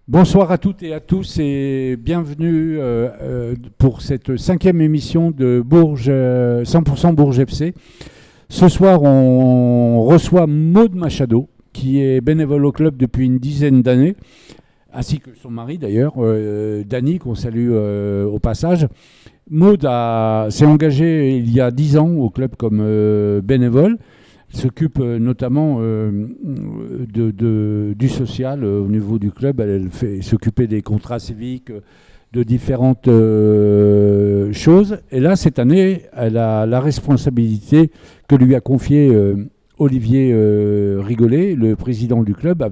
Bonsoir à toutes et à tous et bienvenue pour cette 5e émission de Bourges, 100% Bourges FC. Ce soir, on reçoit Maud Machado, qui est bénévole au club depuis une dizaine d'années, ainsi que son mari d'ailleurs, Dany, qu'on salue au passage. Maud s'est engagée il y a 10 ans au club comme bénévole. Elle s'occupe notamment du social au niveau du club. Elle fait s'occuper des contrats civiques, de différentes choses. Et là, cette année, elle a la responsabilité que lui a confiée Olivier Rigolet, le président du club,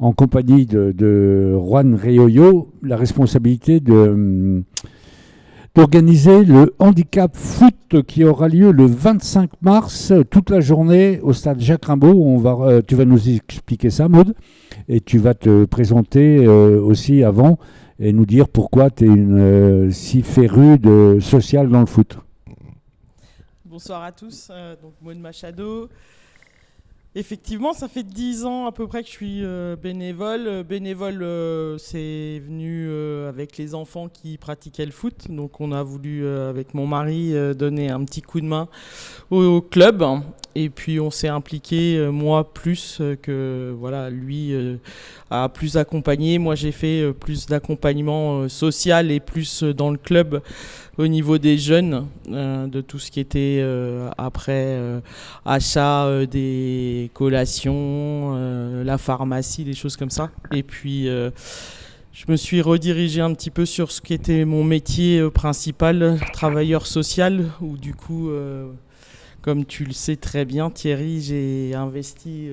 en compagnie de Juan Reollo, la responsabilité d'organiser le handicap foot qui aura lieu le 25 mars, toute la journée au stade Jacques Rimbaud. Tu vas nous expliquer ça, Maud, et tu vas te présenter aussi avant et nous dire pourquoi tu es si férue de social dans le foot. Bonsoir à tous, donc Maud Machado. Effectivement, ça fait 10 ans à peu près que je suis bénévole. C'est venu avec les enfants qui pratiquaient le foot. Donc on a voulu, avec mon mari, donner un petit coup de main au club. Et puis on s'est impliqué, moi plus que voilà, lui a plus accompagné. Moi j'ai fait plus d'accompagnement social et plus dans le club au niveau des jeunes, de tout ce qui était après achat des collations, la pharmacie, des choses comme ça. Et puis je me suis redirigé un petit peu sur ce qui était mon métier principal, travailleur social, où du coup, comme tu le sais très bien Thierry, j'ai investi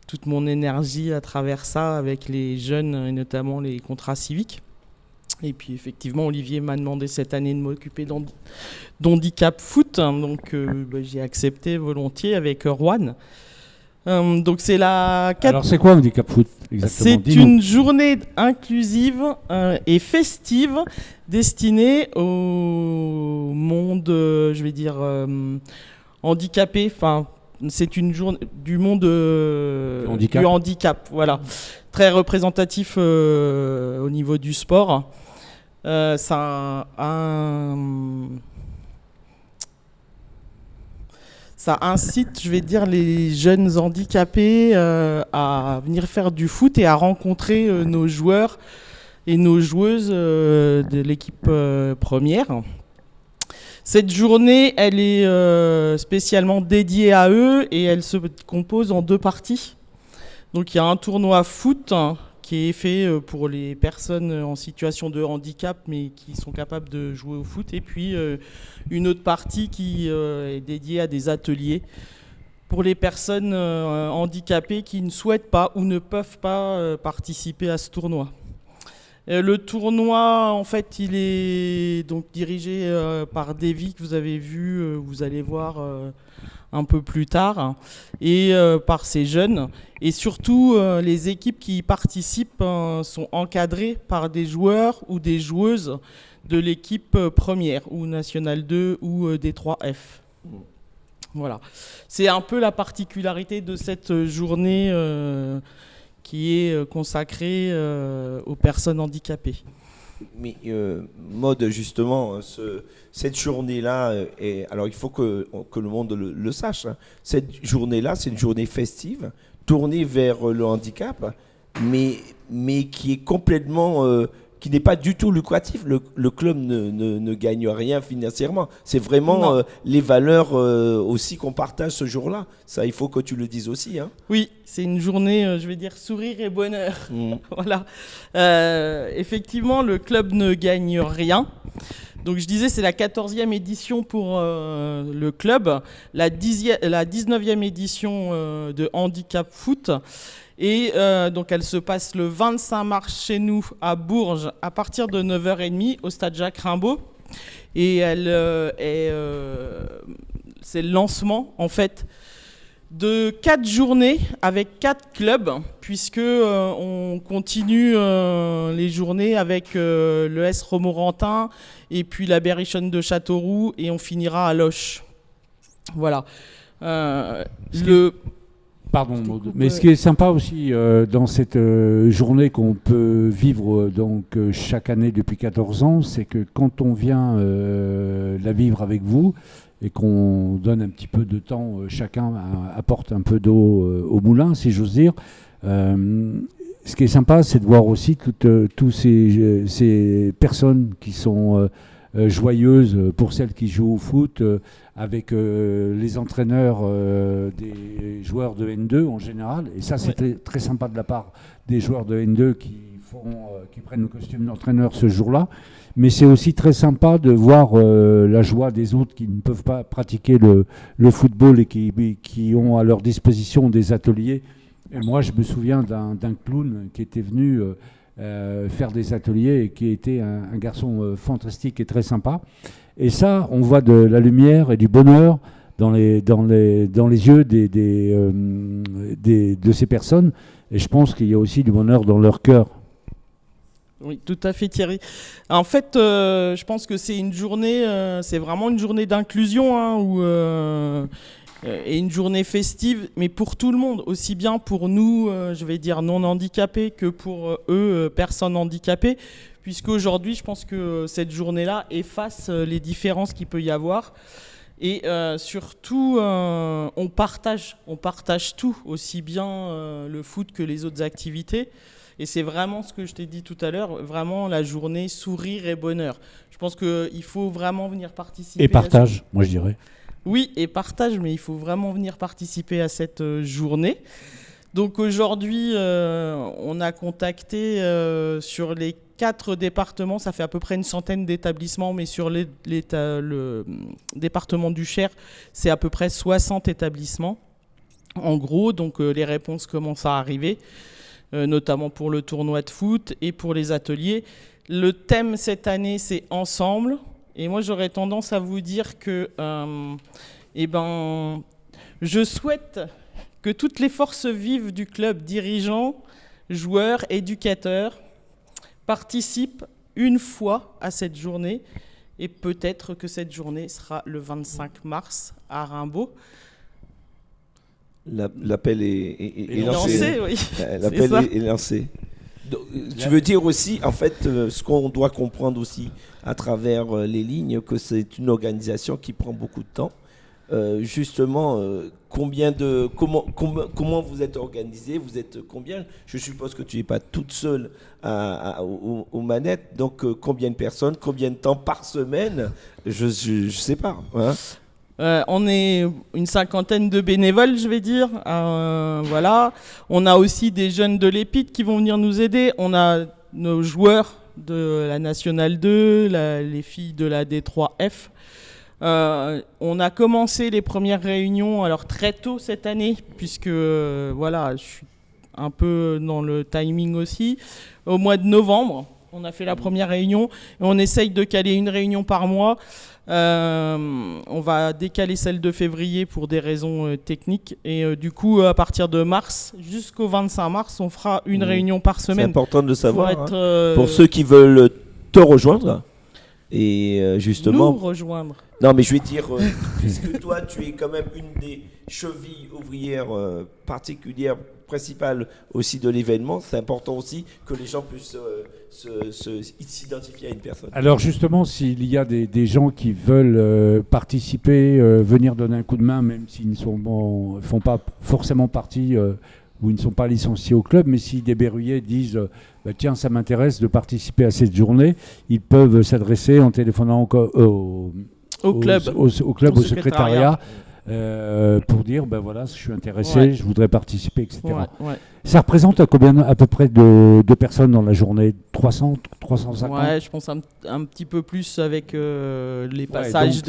toute mon énergie à travers ça avec les jeunes et notamment les contrats civiques. Et puis effectivement, Olivier m'a demandé cette année de m'occuper d'handicap foot, donc j'ai accepté volontiers avec Juan. Donc c'est Alors c'est quoi handicap foot exactement? C'est une journée inclusive et festive destinée au monde, je vais dire, handicapé. Enfin, c'est une journée du monde du handicap, voilà. Très représentatif au niveau du sport. Ça incite, je vais dire, les jeunes handicapés à venir faire du foot et à rencontrer nos joueurs et nos joueuses de l'équipe première. Cette journée, elle est spécialement dédiée à eux et elle se compose en 2 parties. Donc il y a un tournoi foot qui est fait pour les personnes en situation de handicap mais qui sont capables de jouer au foot, et puis une autre partie qui est dédiée à des ateliers pour les personnes handicapées qui ne souhaitent pas ou ne peuvent pas participer à ce tournoi. Le tournoi, en fait, il est donc dirigé par Davy, que vous avez vu, vous allez voir un peu plus tard, et par ces jeunes. Et surtout, les équipes qui y participent sont encadrées par des joueurs ou des joueuses de l'équipe première, ou Nationale 2, ou D3F. Voilà. C'est un peu la particularité de cette journée qui est consacrée aux personnes handicapées. Mais Maud, justement, cette journée-là, alors il faut que le monde le sache, hein. Cette journée-là, c'est une journée festive, tournée vers le handicap, mais qui est complètement, qui n'est pas du tout lucratif. Le club ne gagne rien financièrement. C'est vraiment les valeurs aussi qu'on partage ce jour-là. Ça, il faut que tu le dises aussi, hein. Oui, c'est une journée, je vais dire, sourire et bonheur. Voilà. Effectivement, le club ne gagne rien. Donc je disais, c'est la 14e édition pour le club, la 19e édition de Handicap Foot. Et donc elle se passe le 25 mars chez nous à Bourges à partir de 9h30 au stade Jacques Rimbaud. Et c'est le lancement en fait de 4 journées avec 4 clubs, puisque on continue les journées avec le S Romorantin et puis la Berrichonne de Châteauroux, et on finira à Loches. Voilà. Pardon, Je te Maud. coupe, Mais ce qui est sympa aussi dans cette journée qu'on peut vivre chaque année depuis 14 ans, c'est que quand on vient la vivre avec vous et qu'on donne un petit peu de temps, chacun apporte un peu d'eau au moulin, si j'ose dire. Ce qui est sympa, c'est de voir aussi toutes ces personnes qui sont joyeuses pour celles qui jouent au foot, avec les entraîneurs des joueurs de N2 en général. Et ça, c'est très sympa de la part des joueurs de N2 qui prennent le costume d'entraîneur ce jour-là. Mais c'est aussi très sympa de voir la joie des autres qui ne peuvent pas pratiquer le football et qui ont à leur disposition des ateliers. Et moi, je me souviens d'un clown qui était venu faire des ateliers et qui était un garçon fantastique et très sympa. Et ça, on voit de la lumière et du bonheur dans les yeux de ces personnes. Et je pense qu'il y a aussi du bonheur dans leur cœur. Oui, tout à fait, Thierry. En fait, je pense que c'est une journée, c'est vraiment une journée d'inclusion, hein, et une journée festive, mais pour tout le monde, aussi bien pour nous, je vais dire non handicapés, que pour eux, personnes handicapées, puisqu'aujourd'hui, je pense que cette journée-là efface les différences qu'il peut y avoir. Et surtout, on partage tout, aussi bien le foot que les autres activités. Et c'est vraiment ce que je t'ai dit tout à l'heure, vraiment la journée sourire et bonheur. Je pense qu'il faut vraiment venir participer. Et partage, moi je dirais. Oui, et partage, mais il faut vraiment venir participer à cette journée. Donc aujourd'hui, on a contacté sur les 4 départements, ça fait à peu près une centaine d'établissements, mais sur le département du Cher, c'est à peu près 60 établissements. En gros, donc les réponses commencent à arriver, notamment pour le tournoi de foot et pour les ateliers. Le thème cette année, c'est Ensemble. Et moi, j'aurais tendance à vous dire que je souhaite que toutes les forces vives du club, dirigeants, joueurs, éducateurs, participent une fois à cette journée. Et peut-être que cette journée sera le 25 mars à Rimbaud. L'appel est lancé. Oui. L'appel est lancé. Donc, tu veux dire aussi, en fait, ce qu'on doit comprendre aussi à travers les lignes, que c'est une organisation qui prend beaucoup de temps. Justement, comment vous êtes organisé? Vous êtes combien? Je suppose que tu n'es pas toute seule aux manettes. Donc, combien de personnes? Combien de temps par semaine? Je sais pas. Hein. On est une cinquantaine de bénévoles, je vais dire. Voilà. On a aussi des jeunes de l'EPIT qui vont venir nous aider. On a nos joueurs de la Nationale 2, les filles de la D3F. On a commencé les premières réunions alors très tôt cette année, puisque voilà, je suis un peu dans le timing aussi. Au mois de novembre, on a fait la première réunion et on essaye de caler une réunion par mois. On va décaler celle de février pour des raisons techniques et du coup à partir de mars jusqu'au 25 mars on fera une réunion par semaine. C'est important de le savoir être, pour ceux qui veulent te rejoindre et justement nous rejoindre. Non mais je vais dire puisque toi tu es quand même une des chevilles ouvrières particulières principales aussi de l'événement, c'est important aussi que les gens puissent s'identifier à une personne. Alors justement, s'il y a des gens qui veulent participer, venir donner un coup de main, même s'ils ne font pas forcément partie ou ils ne sont pas licenciés au club, mais si des berruyers disent tiens, ça m'intéresse de participer à cette journée, ils peuvent s'adresser en téléphonant au club, au secrétariat. Pour dire voilà, je suis intéressé, je voudrais participer, etc. Ouais. Ça représente combien à peu près de personnes dans la journée? 300, 350? Ouais, je pense un petit peu plus avec les passages.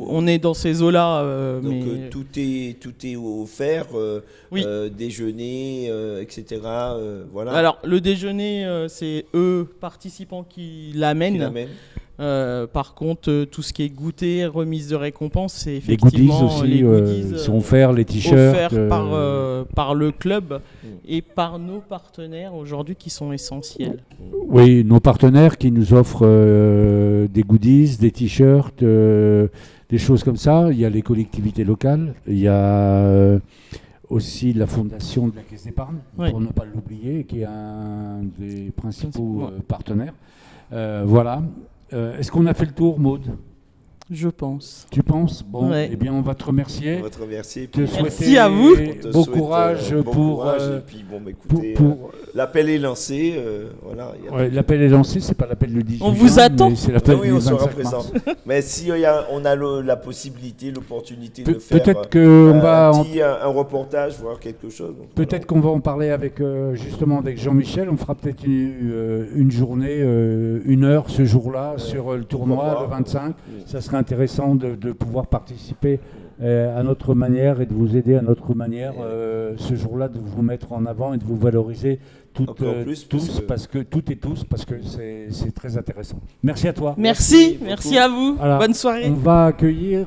On est dans ces eaux-là. Donc mais... tout est offert, déjeuner, etc. Voilà. Alors le déjeuner, c'est eux participants qui l'amènent. Par contre, tout ce qui est goûter, remise de récompense, c'est effectivement les goodies sont offerts, les t-shirts par le club et par nos partenaires aujourd'hui qui sont essentiels. Oui, nos partenaires qui nous offrent des goodies, des t-shirts, des choses comme ça. Il y a les collectivités locales, il y a aussi la fondation de la Caisse d'épargne, Oui. pour ne pas l'oublier, qui est un des principaux Ouais. partenaires. Voilà. Est-ce qu'on a fait le tour, Maud? Je pense. Tu penses? Bon, Ouais. eh bien, on va te remercier. On va te remercier. Te Puis, souhaiter à vous. on te bon souhaite, courage bon pour, courage, et puis bon, bah, pour, écoutez, pour- l'appel est lancé. Voilà, il y a- ouais, l'appel est lancé, c'est pas l'appel du 18 On vous juin, attend. mais c'est l'appel Ah oui, du on sera 25 présent. mars. Mais si on a la possibilité, l'opportunité de faire Peut-être qu'on va un reportage, voir quelque chose. Donc, peut-être qu'on va en parler avec justement avec Jean-Michel. On fera peut-être une journée, 1 heure ce jour-là sur le tournoi, le 25. Ça serait intéressant de pouvoir participer à notre manière et de vous aider à notre manière ce jour-là, de vous mettre en avant et de vous valoriser Encore plus, tous, parce que toutes et tous, parce que c'est très intéressant. Merci à toi. Merci beaucoup. à vous. Alors, Bonne soirée. On va accueillir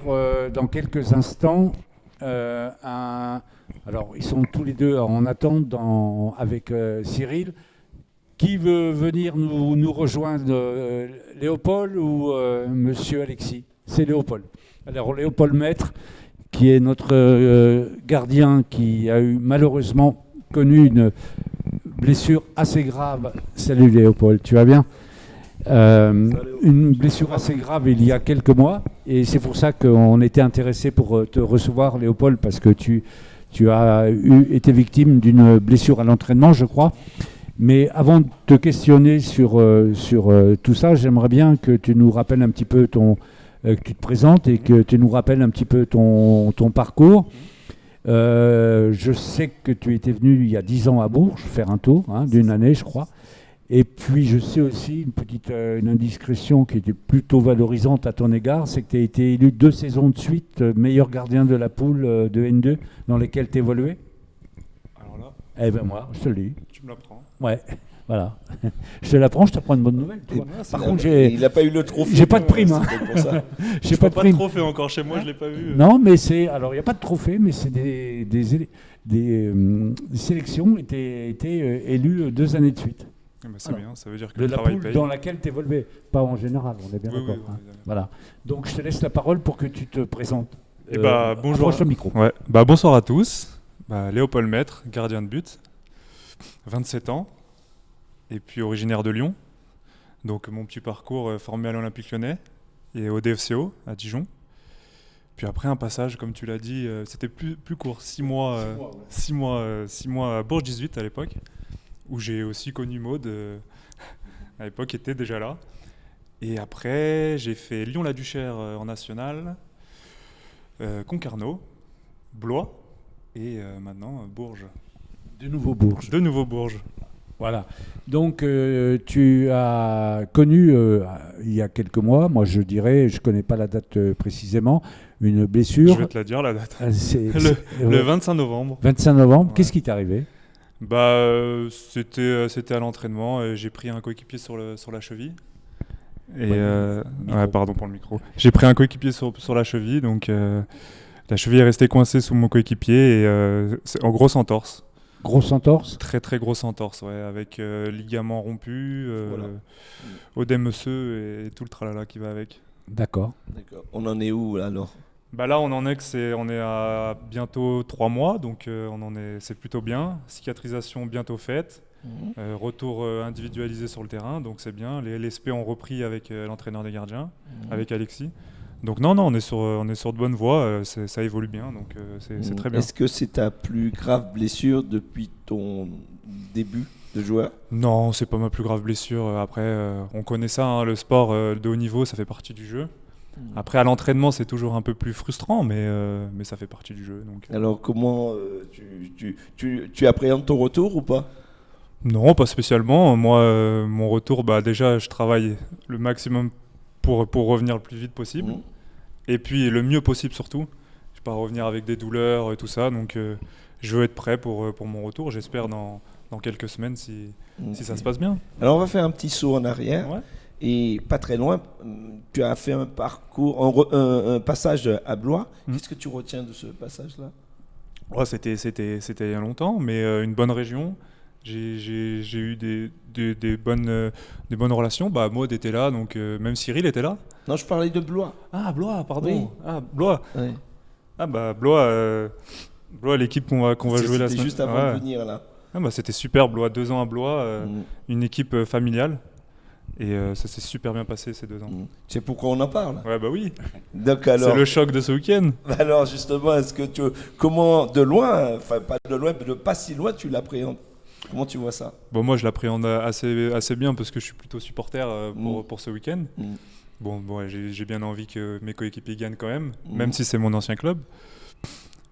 dans quelques instants alors, ils sont tous les deux en attente avec Cyril. Qui veut venir nous rejoindre, Léopold ou Monsieur Alexis? C'est Léopold. Alors, Léopold Maître, qui est notre gardien, qui a eu malheureusement connu une blessure assez grave. Salut Léopold, tu vas bien? Une blessure assez grave il y a quelques mois, et c'est pour ça qu'on était intéressé pour te recevoir, Léopold, parce que tu as été victime d'une blessure à l'entraînement, je crois. Mais avant de te questionner sur tout ça, j'aimerais bien que tu nous rappelles un petit peu que tu te présentes et que tu nous rappelles un petit peu ton parcours. Je sais que tu étais venu il y a 10 ans à Bourges faire un tour d'une année, je crois. Et puis je sais aussi une indiscrétion qui était plutôt valorisante à ton égard, c'est que tu as été élu 2 saisons de suite meilleur gardien de la poule de N2 dans lesquelles tu évoluais. Alors là, Eh ben moi, je te le dis. tu me l'apprends. Ouais, voilà. Je te l'apprends, je t'apprends une bonne nouvelle. Tu vois. Par contre, il n'a pas eu le trophée. j'ai pas de prime, hein. C'est peut-être pour ça. j'ai Pas pas de de prime. trophée encore chez moi, je l'ai pas vu. Non, mais alors il n'y a pas de trophée, mais c'est des sélections étaient élues 2 années de suite. Ah bah, c'est Voilà. bien, ça veut dire que De le la travail poule paye. dans laquelle tu évoluais. Pas en général, on est bien Oui, d'accord. oui, hein. oui. Voilà. Donc je te laisse la parole pour que tu te présentes. Eh bah, bonjour. Approche le micro. Ouais. Bonsoir à tous. Léopold Maître, gardien de but, 27 ans, et puis originaire de Lyon. Donc mon petit parcours formé à l'Olympique Lyonnais et au DFCO à Dijon. Puis après un passage, comme tu l'as dit, c'était plus court, 6 mois, 6 mois à Bourges 18 à l'époque, où j'ai aussi connu Maud. À l'époque, était déjà là. Et après, j'ai fait Lyon-la-Duchère en national, Concarneau, Blois et maintenant Bourges. De nouveau Bourges. De nouveau Bourges. Voilà. Donc tu as connu il y a quelques mois, moi je dirais, je ne connais pas la date précisément, une blessure. Je vais te la dire, la date. C'est Le 25 novembre. 25 novembre. Ouais. Qu'est-ce qui t'est arrivé? C'était à l'entraînement et j'ai pris un coéquipier sur la cheville. Et micro. pardon pour le micro. J'ai pris un coéquipier sur la cheville, donc la cheville est restée coincée sous mon coéquipier et c'est en grosse entorse. Grosse entorse? Très très grosse entorse, ouais, avec ligament rompu, Voilà. odème osseux et tout le tralala qui va avec. D'accord. D'accord. On en est où là alors? Là on en est on est à bientôt 3 mois, donc c'est plutôt bien. Cicatrisation bientôt faite. Retour individualisé sur le terrain, donc c'est bien. Les LSP ont repris avec l'entraîneur des gardiens, avec Alexis. Donc non, on est sur de bonnes voies, ça évolue bien, donc c'est très bien. Est-ce que c'est ta plus grave blessure depuis ton début de joueur? Non, c'est pas ma plus grave blessure. Après, on connaît ça, hein, le sport de haut niveau, ça fait partie du jeu. Après, à l'entraînement, c'est toujours un peu plus frustrant, mais ça fait partie du jeu. Donc, Alors comment tu appréhendes ton retour ou pas? non, pas spécialement. Moi, mon retour, déjà, je travaille le maximum pour revenir le plus vite possible. Et puis le mieux possible surtout. Je ne vais pas revenir avec des douleurs et tout ça. Donc je veux être prêt pour mon retour. J'espère dans quelques semaines si ça se passe bien. Alors on va faire un petit saut en arrière. Ouais. Et pas très loin, tu as fait un parcours, un passage à Blois. Qu'est-ce que tu retiens de ce passage-là? Ouais, c'était il y a longtemps, mais une bonne région. J'ai eu des bonnes relations. Maud était là, donc même Cyril était là. Non, je parlais de Blois. Ah, Blois, pardon. Oui. Ah, Blois. Ouais. Blois, Blois, l'équipe qu'on va jouer la C'était semaine. juste avant de venir là. Ah, bah, c'était super, Blois, 2 ans à Blois, Mm. une équipe familiale. Et ça s'est super bien passé ces 2 ans. Mm. Tu sais pourquoi on en parle? Ouais, bah oui, Donc alors, c'est le choc de ce week-end. alors justement, comment de loin, enfin pas de loin, mais de pas si loin, tu l'appréhendes? Comment tu vois ça? Bon, moi, je l'appréhende assez bien parce que je suis plutôt supporter pour ce week-end. Mm. Bon, ouais, j'ai bien envie que mes coéquipiers gagnent quand même si c'est mon ancien club.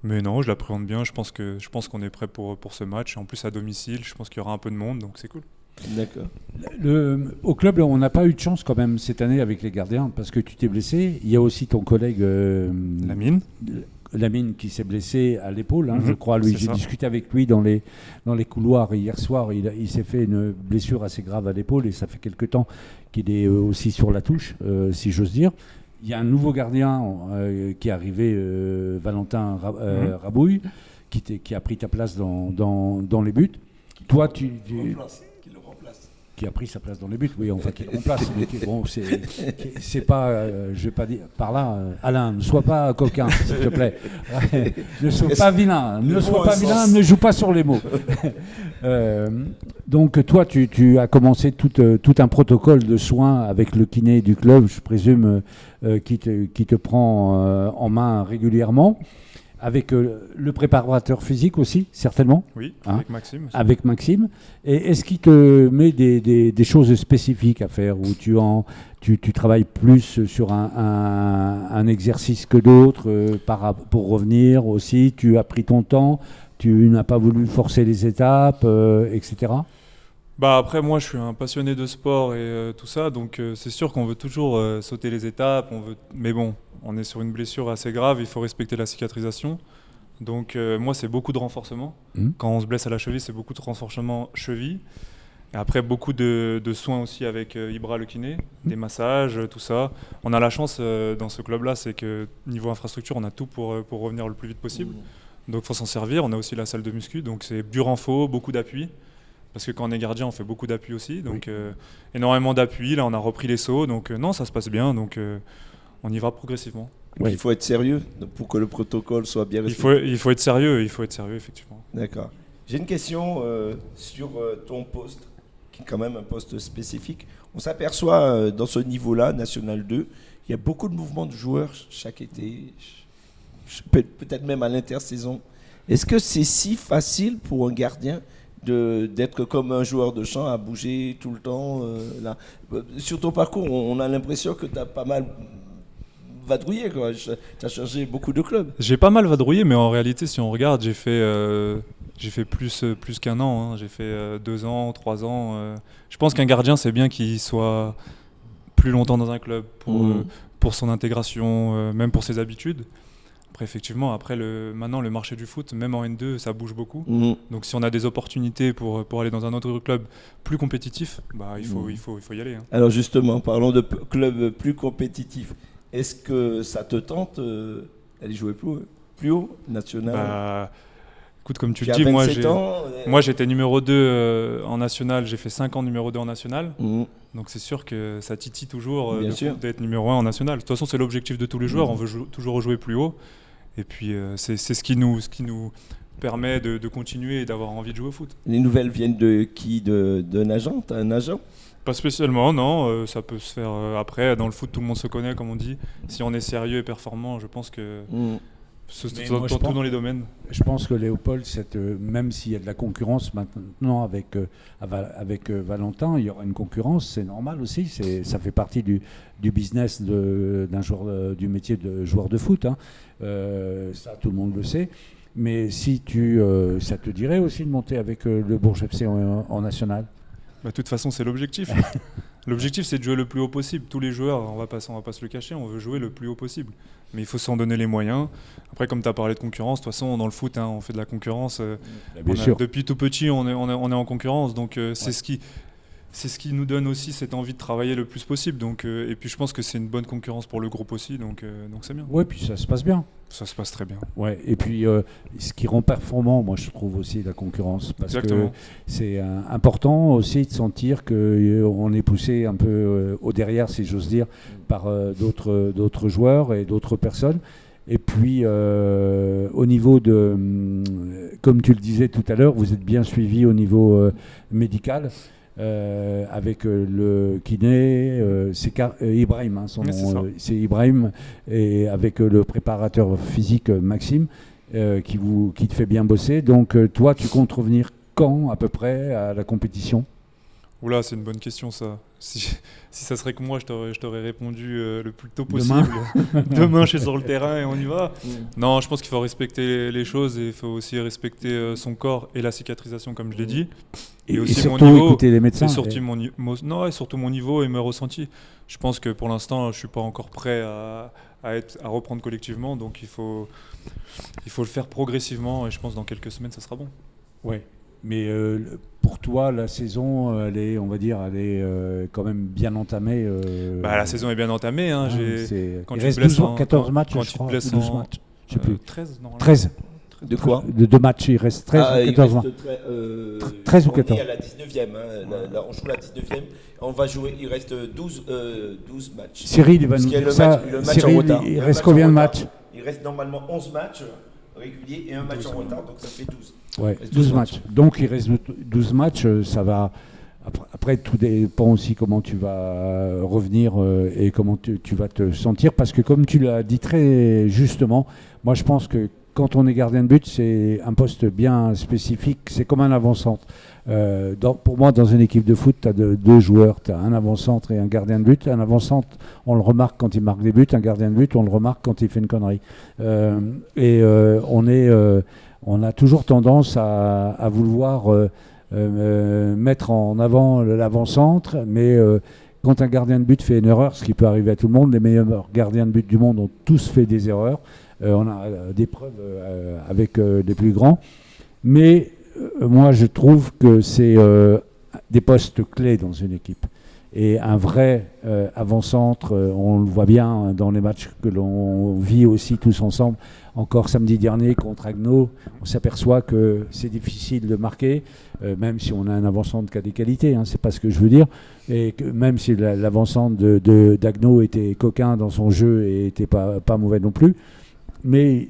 Mais non, je l'appréhende bien. Je pense qu'on est prêt pour ce match. En plus, à domicile, je pense qu'il y aura un peu de monde, donc c'est cool. D'accord. Au club, on n'a pas eu de chance quand même cette année avec les gardiens parce que tu t'es blessé. Il y a aussi ton collègue Lamine qui s'est blessé à l'épaule, je crois. Lui, j'ai discuté avec lui dans les couloirs hier soir. Il s'est fait une blessure assez grave à l'épaule et ça fait quelque temps qu'il est aussi sur la touche, si j'ose dire. Il y a un nouveau gardien qui est arrivé, Valentin Rabouille, qui a pris ta place dans les buts. Toi, qui a pris sa place dans les buts, oui, enfin qui le remplace. Bon, c'est pas, je vais pas dire par là, Alain, ne sois pas coquin, s'il te plaît. Ne sois pas vilain, ne joue pas sur les mots. Donc toi, tu as commencé tout un protocole de soins avec le kiné du club, je présume, qui te prend en main régulièrement. Avec le préparateur physique aussi, certainement. Oui, avec Maxime aussi. Avec Maxime. Et est-ce qu'il te met des choses spécifiques à faire où tu travailles plus sur un exercice que d'autres pour revenir aussi? Tu as pris ton temps, tu n'as pas voulu forcer les étapes, etc. Bah après, moi, je suis un passionné de sport et tout ça, donc c'est sûr qu'on veut toujours sauter les étapes. Mais bon, on est sur une blessure assez grave, il faut respecter la cicatrisation. Donc moi, c'est beaucoup de renforcement. Quand on se blesse à la cheville, c'est beaucoup de renforcement cheville. Et après, beaucoup de soins aussi avec Ibra le kiné, des massages, tout ça. On a la chance dans ce club-là, c'est que niveau infrastructure, on a tout pour revenir le plus vite possible. Donc il faut s'en servir. On a aussi la salle de muscu, donc c'est du renfort, beaucoup d'appui. Parce que quand on est gardien, on fait beaucoup d'appui aussi. Donc énormément d'appui. Là, on a repris les sauts. Donc non, ça se passe bien. Donc on y va progressivement. Il faut être sérieux pour que le protocole soit bien respecté. Il faut être sérieux, effectivement. D'accord. J'ai une question sur ton poste, qui est quand même un poste spécifique. On s'aperçoit dans ce niveau-là, National 2, il y a beaucoup de mouvements de joueurs chaque été, peut-être même à l'intersaison. Est-ce que c'est si facile pour un gardien d'être comme un joueur de champ à bouger tout le temps là. Sur ton parcours, on a l'impression que tu as pas mal vadrouillé, quoi. Tu as changé beaucoup de clubs. J'ai pas mal vadrouillé, mais en réalité, si on regarde, j'ai fait plus qu'un an. J'ai fait 2 ans, 3 ans. Je pense qu'un gardien, c'est bien qu'il soit plus longtemps dans un club pour son intégration, même pour ses habitudes. Après, effectivement, maintenant, le marché du foot, même en N2, ça bouge beaucoup. Donc, si on a des opportunités pour aller dans un autre club plus compétitif, il faut y aller. Alors, justement, parlons de club plus compétitif. Est-ce que ça te tente d'aller jouer plus haut, national? Écoute, comme tu le dis, moi j'étais numéro 2 en national, j'ai fait 5 ans numéro 2 en national. Donc c'est sûr que ça titille toujours d'être numéro 1 en national. De toute façon, c'est l'objectif de tous les joueurs, on veut toujours jouer plus haut. Et puis c'est ce qui nous permet de continuer et d'avoir envie de jouer au foot. Les nouvelles viennent de qui? D'un agent? T'as un agent? Pas spécialement, non. Ça peut se faire après. Dans le foot, tout le monde se connaît, comme on dit. Si on est sérieux et performant, je pense que tout dans les domaines. Je pense que Léopold, même s'il y a de la concurrence maintenant avec Valentin, il y aura une concurrence, c'est normal aussi. Ça fait partie du business d'un joueur, du métier de joueur de foot. Ça, tout le monde le sait. Mais si ça te dirait aussi de monter avec le Bourges FC en national? De toute façon, c'est l'objectif. L'objectif, c'est de jouer le plus haut possible. Tous les joueurs, on va pas se le cacher, on veut jouer le plus haut possible. Mais il faut s'en donner les moyens. Après, comme tu as parlé de concurrence, de toute façon, dans le foot, on fait de la concurrence. Bien sûr. Depuis tout petit, on est en concurrence. Donc, c'est ce qui nous donne aussi cette envie de travailler le plus possible. Donc, et puis, je pense que c'est une bonne concurrence pour le groupe aussi. Donc c'est bien. Oui, puis ça se passe bien. Ça se passe très bien. Ouais, et puis ce qui rend performant, moi je trouve aussi la concurrence, parce Exactement. que c'est important aussi de sentir qu'on est poussé un peu au derrière, si j'ose dire, par d'autres joueurs et d'autres personnes. Et puis, au niveau de, comme tu le disais tout à l'heure, vous êtes bien suivi au niveau médical. Avec le kiné, c'est Ibrahim, hein, son Oui, nom, c'est Ibrahim, et avec le préparateur physique Maxime, qui te fait bien bosser. Donc toi, tu comptes revenir quand à peu près à la compétition? Oula, c'est une bonne question ça. Si ça serait que moi, je t'aurais répondu le plus tôt Demain. possible. Demain, je suis sur le terrain et on y va. Non, je pense qu'il faut respecter les choses et il faut aussi respecter son corps et la cicatrisation, comme je l'ai dit. Et aussi surtout mon niveau, écouter les médecins. et surtout et surtout mon niveau et mes ressentis. Je pense que pour l'instant, je suis pas encore prêt à reprendre collectivement, donc il faut le faire progressivement et je pense que dans quelques semaines, ça sera bon. Ouais. Mais pour toi, la saison, elle est, on va dire, elle est quand même bien entamée. La saison est bien entamée. Hein, quand il tu reste te blesses 14 matchs, quand je tu te crois, blesses 12 matchs. Je sais plus. 13, non 13. De quoi? De 2 matchs, il reste 13 ou 14 matchs. 13 ou 14. On est à la 19e, hein, là, on joue la 19e. On va jouer, il reste 12 matchs. Cyril, il va Parce nous qu'il y a dire le ça. match- le match en Cyril, retard. il Le reste match combien en de retard. matchs? Il reste normalement 11 matchs réguliers et un match en retard, donc ça fait 12. Ouais, Il reste 12 matchs. Donc il reste 12 matchs, ça va. Après, tout dépend aussi comment tu vas revenir et comment tu vas te sentir. Parce que comme tu l'as dit très justement, moi je pense que quand on est gardien de but, c'est un poste bien spécifique. C'est comme un avant-centre. Pour moi, dans une équipe de foot, tu as deux joueurs. Tu as un avant-centre et un gardien de but. Un avant-centre, on le remarque quand il marque des buts. Un gardien de but, on le remarque quand il fait une connerie. On a toujours tendance à vouloir mettre en avant l'avant-centre, mais quand un gardien de but fait une erreur, ce qui peut arriver à tout le monde, les meilleurs gardiens de but du monde ont tous fait des erreurs. On a des preuves avec les plus grands. Mais moi, je trouve que c'est des postes clés dans une équipe. Et un vrai avant-centre, on le voit bien dans les matchs que l'on vit aussi tous ensemble. Encore samedi dernier contre Agno, on s'aperçoit que c'est difficile de marquer, même si on a un avant-centre qui a des qualités, hein, c'est pas ce que je veux dire. Et que même si l'avant-centre d'Agno était coquin dans son jeu et était pas mauvais non plus. Mais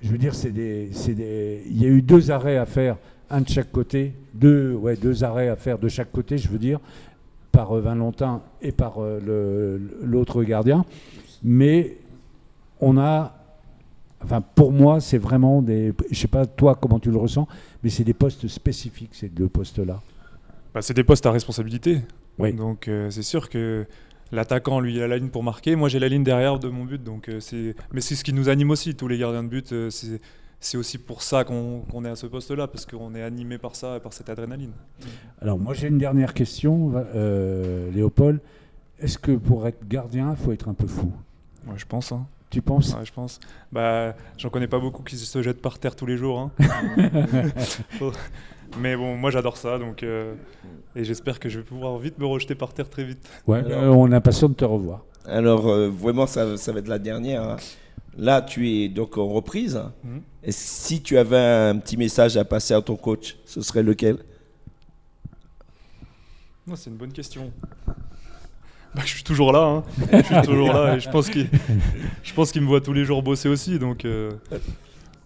je veux dire, il y a eu 2 arrêts à faire, un de chaque côté, 2 arrêts à faire de chaque côté, je veux dire, par Valentin et par l'autre gardien. Mais on a, enfin pour moi, c'est vraiment des, je sais pas toi comment tu le ressens, mais c'est des postes spécifiques, ces 2 postes-là. C'est des postes à responsabilité. Oui. Donc c'est sûr que l'attaquant, lui, il a la ligne pour marquer. Moi, j'ai la ligne derrière de mon but. Mais c'est ce qui nous anime aussi, tous les gardiens de but. C'est aussi pour ça qu'on est à ce poste-là, parce qu'on est animé par ça et par cette adrénaline. Alors moi j'ai une dernière question, Léopold. Est-ce que pour être gardien, il faut être un peu fou? Ouais, je pense. Hein. Tu penses? Ouais, je pense. J'en connais pas beaucoup qui se jettent par terre tous les jours. Hein. Mais bon, moi j'adore ça, donc et j'espère que je vais pouvoir vite me rejeter par terre très vite. Ouais, on est impatient de te revoir. Alors, vraiment, ça va être la dernière. Hein. Là, tu es donc en reprise. Et si tu avais un petit message à passer à ton coach, ce serait lequel? C'est une bonne question. Je suis toujours là. Hein. Je suis toujours là et je pense qu'il me voit tous les jours bosser aussi. Donc,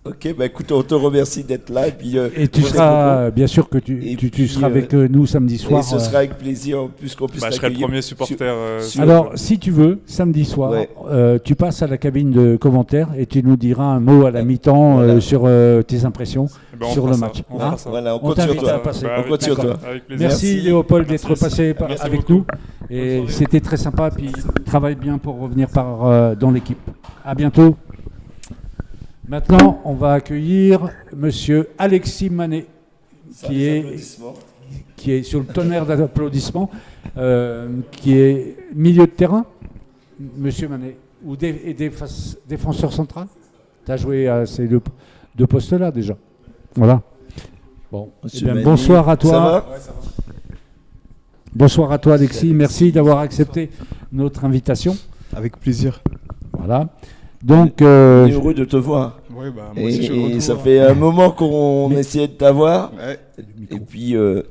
Ok, écoute, on te remercie d'être là. Et tu seras, bien sûr que tu seras avec nous samedi soir. Et ce sera avec plaisir, puisqu'on puisse je serai le premier supporter. Alors, si tu veux, samedi soir, tu passes à la cabine de commentaires et tu nous diras un mot à la mi-temps sur tes impressions sur le match. On compte sur toi. On compte sur toi. Merci Léopold d'être passé avec nous. Et c'était très sympa. Puis travaille bien pour revenir dans l'équipe. À bientôt. Maintenant, on va accueillir Monsieur Alexis Manet, qui est sur le tonnerre d'applaudissements, qui est milieu de terrain, Monsieur Manet, ou défenseur central. Tu as joué à ces 2 postes-là déjà. Voilà. Bon. Bonsoir à toi. Ça va ? Ouais, ça va. Bonsoir à toi Alexis. Merci d'avoir accepté notre invitation. Avec plaisir. Voilà. Donc, on est heureux de te voir. Ouais, moi aussi, et ça fait un moment qu'on essayait de t'avoir. Ouais.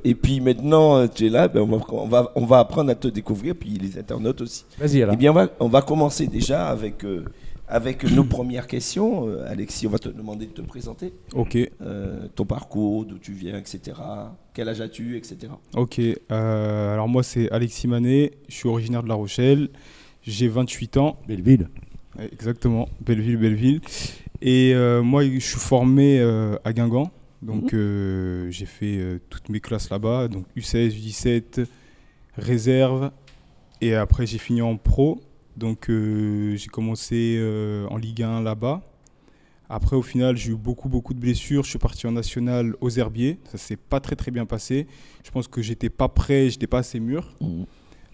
Et puis maintenant, tu es là, on va apprendre à te découvrir, puis les internautes aussi. Vas-y alors. Eh bien, on va commencer déjà avec avec nos premières questions. Alexis, on va te demander de te présenter. Ok, Ton parcours, d'où tu viens, etc. Quel âge as-tu, etc. ok. Alors moi c'est Alexis Manet, je suis originaire de La Rochelle, j'ai 28 ans. Belleville. Ouais, exactement, Belleville. Et moi je suis formé à Guingamp, donc j'ai fait toutes mes classes là-bas, donc U16, U17, réserve, et après j'ai fini en pro. Donc j'ai commencé en Ligue 1 là-bas. Après au final j'ai eu beaucoup de blessures. Je suis parti en national aux Herbiers. Ça s'est pas très bien passé. Je pense que j'étais pas prêt, j'étais pas assez mûr.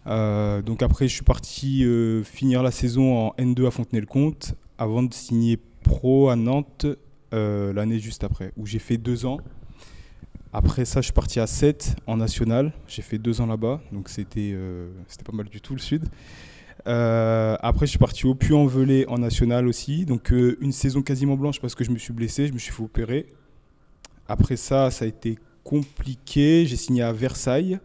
Donc après je suis parti finir la saison en N2 à Fontenay-le-Comte avant de signer pro à Nantes l'année juste après, où j'ai fait 2 ans. Après ça je suis parti à 7 en national. J'ai fait 2 ans là-bas, donc c'était pas mal du tout le sud. Après je suis parti au Puy-en-Velay en national aussi, donc une saison quasiment blanche parce que je me suis blessé, je me suis fait opérer. Après ça a été compliqué, j'ai signé à Versailles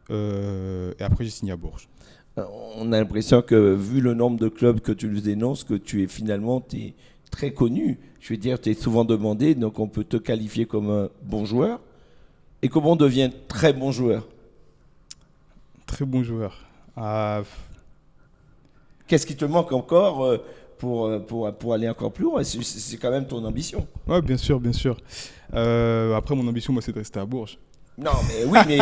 et après j'ai signé à Bourges. On a l'impression que, vu le nombre de clubs que tu nous dénonces, que tu es finalement très connu. Je veux dire, tu es souvent demandé, donc on peut te qualifier comme un bon joueur. Et comment on devient très bon joueur? Très bon joueur. Qu'est-ce qui te manque encore pour aller encore plus loin? C'est quand même ton ambition. Ouais, bien sûr. Après mon ambition, moi, c'est de rester à Bourges. Non, mais oui, mais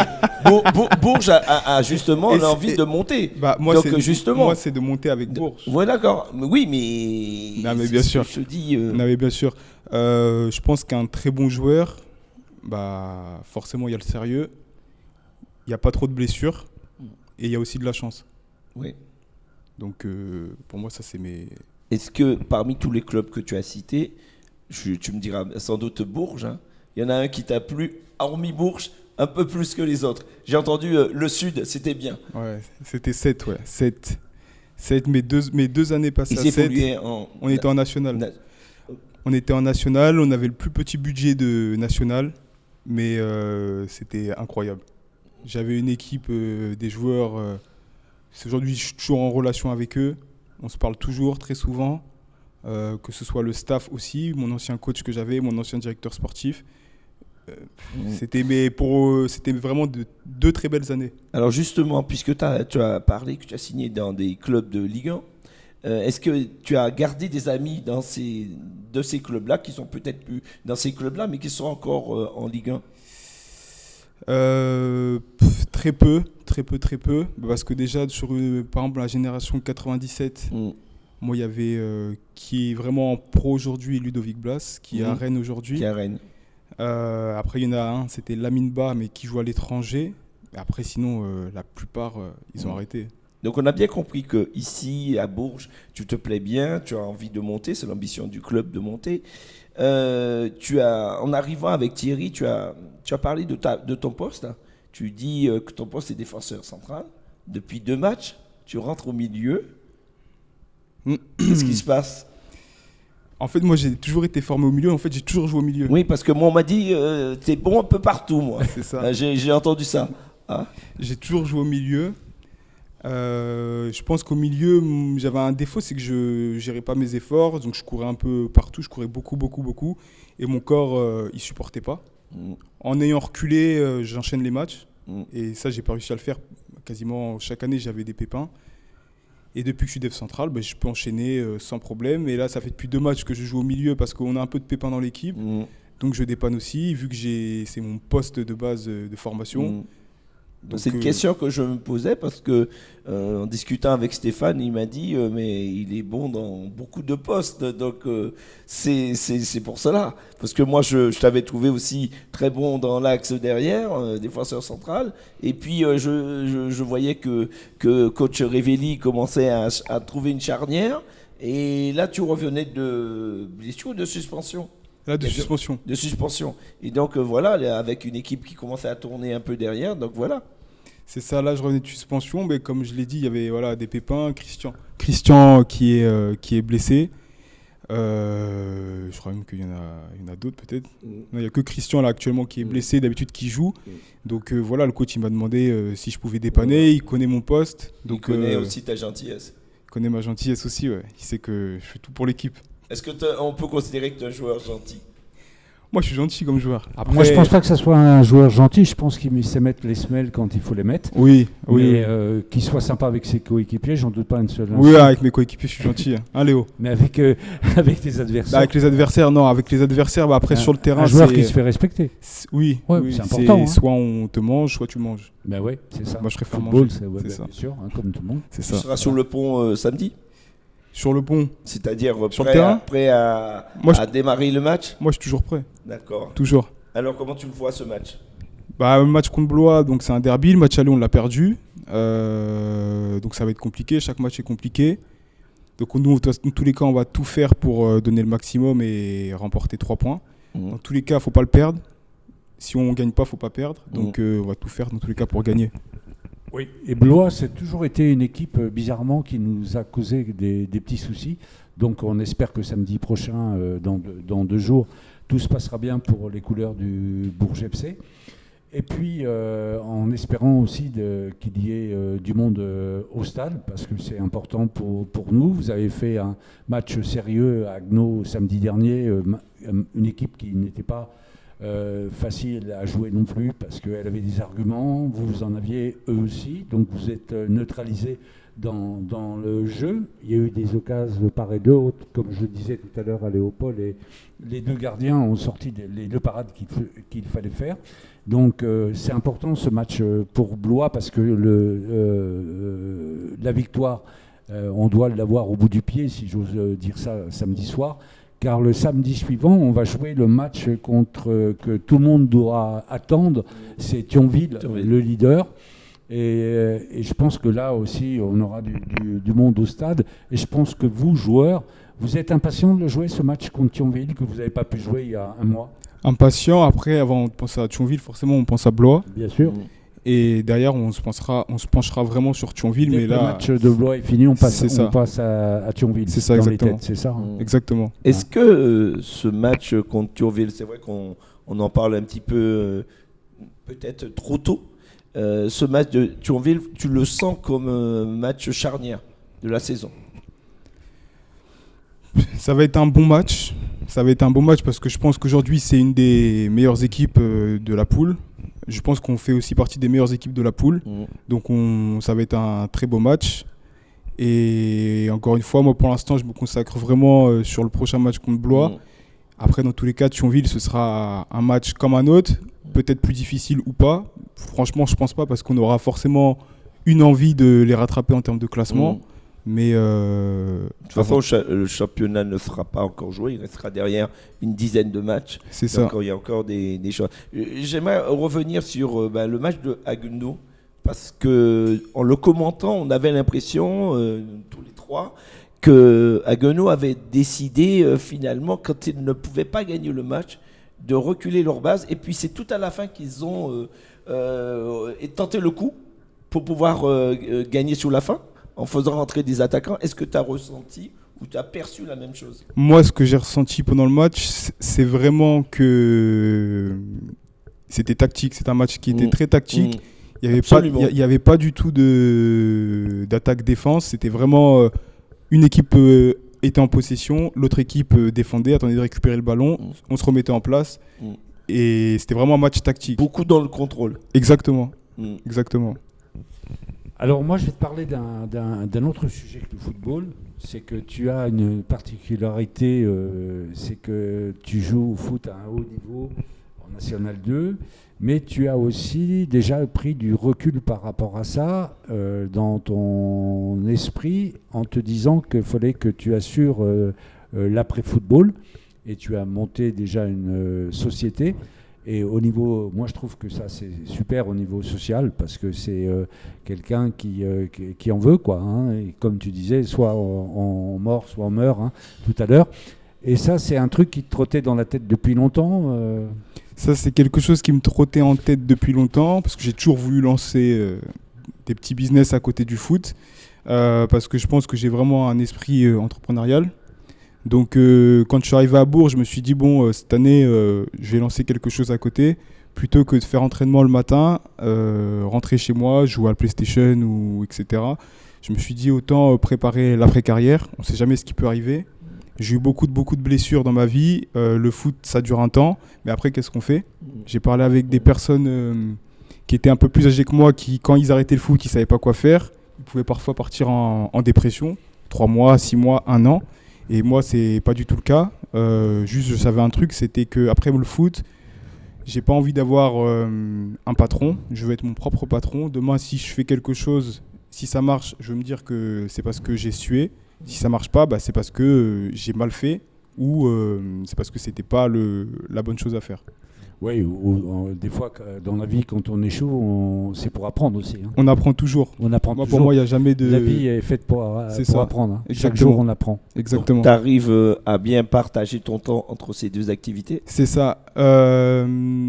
Bourges a justement l'envie de monter. Moi, donc justement, c'est de monter avec Bourges. Ouais, d'accord. Oui, mais. Non, mais bien sûr. Je te dis. Non, mais bien sûr. Je pense qu'un très bon joueur, forcément, il y a le sérieux, il n'y a pas trop de blessures et il y a aussi de la chance. Oui. Donc, pour moi, ça, c'est mes. Est-ce que parmi tous les clubs que tu as cités, tu me diras sans doute Bourges, hein, il y en a un qui t'a plu, hormis Bourges, un peu plus que les autres? J'ai entendu le Sud, c'était bien. Ouais, c'était 7, ouais. 7, mes deux années passées à 7. On était en national. On était en national, on avait le plus petit budget de national, mais c'était incroyable. J'avais une équipe, des joueurs. Aujourd'hui, je suis toujours en relation avec eux. On se parle toujours, très souvent. Que ce soit le staff aussi, mon ancien coach que j'avais, mon ancien directeur sportif. C'était vraiment 2 très belles années. Alors justement, puisque tu as parlé que tu as signé dans des clubs de Ligue 1, est-ce que tu as gardé des amis de ces clubs-là, qui sont peut-être plus dans ces clubs-là, mais qui sont encore en Ligue 1? Très peu. Parce que déjà, par exemple, la génération 97, moi, il y avait qui est vraiment en pro aujourd'hui, Ludovic Blas, qui est à Rennes aujourd'hui. Qui est à Rennes. Après, il y en a un, c'était Lamine Ba, mais qui joue à l'étranger. Après, sinon, la plupart, ils ont arrêté. Donc, on a bien compris qu'ici, à Bourges, tu te plais bien, tu as envie de monter, c'est l'ambition du club de monter. En arrivant avec Thierry, tu as parlé de ton poste. Hein. Tu dis que ton poste est défenseur central. Depuis 2 matchs, tu rentres au milieu. Qu'est-ce qui se passe? En fait, moi, j'ai toujours été formé au milieu. En fait, j'ai toujours joué au milieu. Oui, parce que moi, on m'a dit t'es bon un peu partout, moi. C'est ça. J'ai entendu ça. Ah. J'ai toujours joué au milieu. Je pense qu'au milieu, j'avais un défaut, c'est que je gérais pas mes efforts. Donc, je courais un peu partout. Je courais beaucoup. Et mon corps, il supportait pas. En ayant reculé, j'enchaîne les matchs. Et ça, j'ai pas réussi à le faire. Quasiment chaque année, j'avais des pépins. Et depuis que je suis dev central, je peux enchaîner sans problème. Et là, ça fait depuis 2 matchs que je joue au milieu parce qu'on a un peu de pépins dans l'équipe. Donc je dépanne aussi, vu que c'est mon poste de base de formation. C'est une question que je me posais parce que en discutant avec Stéphane, il m'a dit mais il est bon dans beaucoup de postes, donc c'est pour cela. Parce que moi je t'avais trouvé aussi très bon dans l'axe derrière, défenseur central, et puis je voyais que coach Révelli commençait à trouver une charnière, et là tu revenais de blessure ou de suspension? Là, de suspension. De suspension. Et donc, voilà, avec une équipe qui commençait à tourner un peu derrière, donc voilà. C'est ça, là, je revenais de suspension, mais comme je l'ai dit, il y avait des pépins. Christian qui est blessé. Je crois même qu'il y en a d'autres, peut-être. Non, il n'y a que Christian, là, actuellement, qui est blessé, d'habitude, qui joue. Donc, voilà, le coach, il m'a demandé si je pouvais dépanner. Il connaît mon poste. Donc, il connaît aussi ta gentillesse. Il connaît ma gentillesse aussi, ouais. Il sait que je fais tout pour l'équipe. Est-ce que on peut considérer que tu es un joueur gentil? Moi, je suis gentil comme joueur. Après, Moi, je pense pas que ça soit un joueur gentil. Je pense qu'il sait mettre les semelles quand il faut les mettre. Oui, oui. Mais qu'il soit sympa avec ses coéquipiers, j'en doute pas une seule. Oui, avec mes coéquipiers, je suis gentil. Hein, Léo? Mais avec tes adversaires. Avec les adversaires, non. Avec les adversaires, après, sur le terrain, un joueur qui se fait respecter. Oui, Ouais, oui, c'est important, hein. Soit on te mange, soit tu manges. Ben ouais, c'est ça. Moi, je préfère Football, manger. c'est ouais, C'est ben, ça. bien sûr, hein, comme tout le monde. C'est Tu ça. seras sur le pont samedi? Sur le pont, C'est-à-dire Sur le terrain prêt à Moi, démarrer le match? moi, je suis toujours prêt. D'accord. Toujours. Alors, comment tu le vois, ce match? Bah, le match contre Blois, donc c'est un derby. Le match aller, on l'a perdu. Donc ça va être compliqué. Chaque match est compliqué. Donc nous, dans tous les cas, on va tout faire pour donner le maximum et remporter 3 points. Dans tous les cas, il ne faut pas le perdre. Si on ne gagne pas, il ne faut pas perdre. Donc on va tout faire dans tous les cas pour gagner. Oui. Et Blois, c'est toujours été une équipe, bizarrement, qui nous a causé des petits soucis. Donc on espère que samedi prochain, dans 2 jours, tout se passera bien pour les couleurs du Bourges FC. Et puis, en espérant aussi qu'il y ait du monde au stade, parce que c'est important pour nous. Vous avez fait un match sérieux à Agno samedi dernier, une équipe qui n'était pas facile à jouer non plus, parce qu'elle avait des arguments, vous en aviez eux aussi, donc vous êtes neutralisés dans le jeu. Il y a eu des occasions de part et d'autre, comme je le disais tout à l'heure à Léopold, et les 2 gardiens ont sorti les 2 parades qu'il fallait faire. Donc c'est important ce match pour Blois, parce que la victoire, on doit l'avoir au bout du pied, si j'ose dire ça, samedi soir, car le samedi suivant, on va jouer le match que tout le monde doit attendre, c'est Thionville, le leader. Et je pense que là aussi, on aura du monde au stade. Et je pense que vous, joueurs, vous êtes impatients de jouer ce match contre Thionville, que vous n'avez pas pu jouer il y a un mois? Impatient. Après, avant de penser à Thionville, forcément, on pense à Blois. Bien sûr. Et derrière, on se penchera vraiment sur Thionville. Dès Mais que là, le match de Blois est fini, on passe à Thionville. C'est ça, dans les exactement. têtes, c'est ça, hein. Exactement. Est-ce que ce match contre Thionville, c'est vrai qu'on en parle un petit peu, peut-être trop tôt, ce match de Thionville, tu le sens comme un match charnière de la saison? Ça va être un bon match. Ça va être un bon match parce que je pense qu'aujourd'hui, c'est une des meilleures équipes de la poule. Je pense qu'on fait aussi partie des meilleures équipes de la poule. Donc ça va être un très beau match. Et encore une fois, moi pour l'instant, je me consacre vraiment sur le prochain match contre Blois. Après, dans tous les cas, Thionville, ce sera un match comme un autre, peut-être plus difficile ou pas. Franchement, je pense pas, parce qu'on aura forcément une envie de les rattraper en termes de classement. Mais de toute façon, le championnat ne sera pas encore joué. Il restera derrière une dizaine de matchs. C'est ça. Donc, il y a encore des choses. J'aimerais revenir sur le match de Haguenau, parce que en le commentant, on avait l'impression, tous les 3, que Haguenau avait décidé finalement, quand ils ne pouvaient pas gagner le match, de reculer leur base. Et puis c'est tout à la fin qu'ils ont tenté le coup pour pouvoir gagner sur la fin, en faisant rentrer des attaquants. Est-ce que tu as ressenti ou tu as perçu la même chose? Moi, ce que j'ai ressenti pendant le match, c'est vraiment que c'était tactique. C'est un match qui était très tactique. Il n'y avait pas du tout d'attaque-défense. C'était vraiment une équipe était en possession, l'autre équipe défendait, attendait de récupérer le ballon, on se remettait en place. Et c'était vraiment un match tactique. Beaucoup dans le contrôle. Exactement. Exactement. Alors moi, je vais te parler d'un autre sujet que le football. C'est que tu as une particularité, c'est que tu joues au foot à un haut niveau, en National 2, mais tu as aussi déjà pris du recul par rapport à ça dans ton esprit, en te disant qu'il fallait que tu assures l'après-football, et tu as monté déjà une société. Et au niveau, moi je trouve que ça c'est super au niveau social, parce que c'est quelqu'un qui en veut, quoi, hein, et comme tu disais, soit on mord, soit on meurt, hein, tout à l'heure. Et ça, c'est un truc qui te trottait dans la tête depuis longtemps Ça, c'est quelque chose qui me trottait en tête depuis longtemps, parce que j'ai toujours voulu lancer des petits business à côté du foot, parce que je pense que j'ai vraiment un esprit entrepreneurial. Donc quand je suis arrivé à Bourges, je me suis dit, bon, cette année, je vais lancer quelque chose à côté, plutôt que de faire entraînement le matin, rentrer chez moi, jouer à la PlayStation, etc. Je me suis dit autant préparer l'après-carrière. On ne sait jamais ce qui peut arriver. J'ai eu beaucoup de blessures dans ma vie. Le foot, ça dure un temps. Mais après, qu'est-ce qu'on fait? J'ai parlé avec des personnes qui étaient un peu plus âgées que moi, qui, quand ils arrêtaient le foot, ils ne savaient pas quoi faire. Ils pouvaient parfois partir en dépression. 3 mois, 6 mois, 1 an. Et moi, ce n'est pas du tout le cas. Juste, je savais un truc, c'était qu'après le foot, j'ai pas envie d'avoir un patron. Je veux être mon propre patron. Demain, si je fais quelque chose, si ça marche, je veux me dire que c'est parce que j'ai sué. Si ça marche pas, c'est parce que j'ai mal fait ou c'est parce que c'était pas la bonne chose à faire. Oui, ou des fois, dans la vie, quand on échoue, c'est pour apprendre aussi. Hein. On apprend toujours. On apprend toujours. Pour moi, il n'y a jamais de... La vie est faite pour apprendre. Hein. Chaque jour, on apprend. Exactement. Tu arrives à bien partager ton temps entre ces deux activités? C'est ça.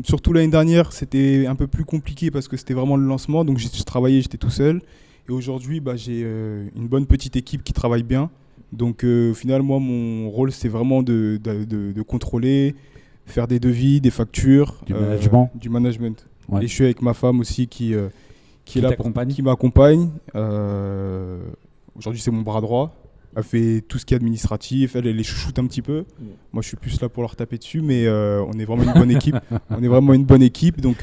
Surtout l'année dernière, c'était un peu plus compliqué parce que c'était vraiment le lancement. Donc, je travaillais, j'étais tout seul. Et aujourd'hui, j'ai une bonne petite équipe qui travaille bien. Donc, au final, moi, mon rôle, c'est vraiment de contrôler, faire des devis, des factures, du management. Ouais. Et je suis avec ma femme aussi qui est là, qui m'accompagne. Aujourd'hui, c'est mon bras droit. Elle fait tout ce qui est administratif, elle les chouchoute un petit peu. Moi, je suis plus là pour leur taper dessus, mais on est vraiment une bonne équipe. On est vraiment une bonne équipe, donc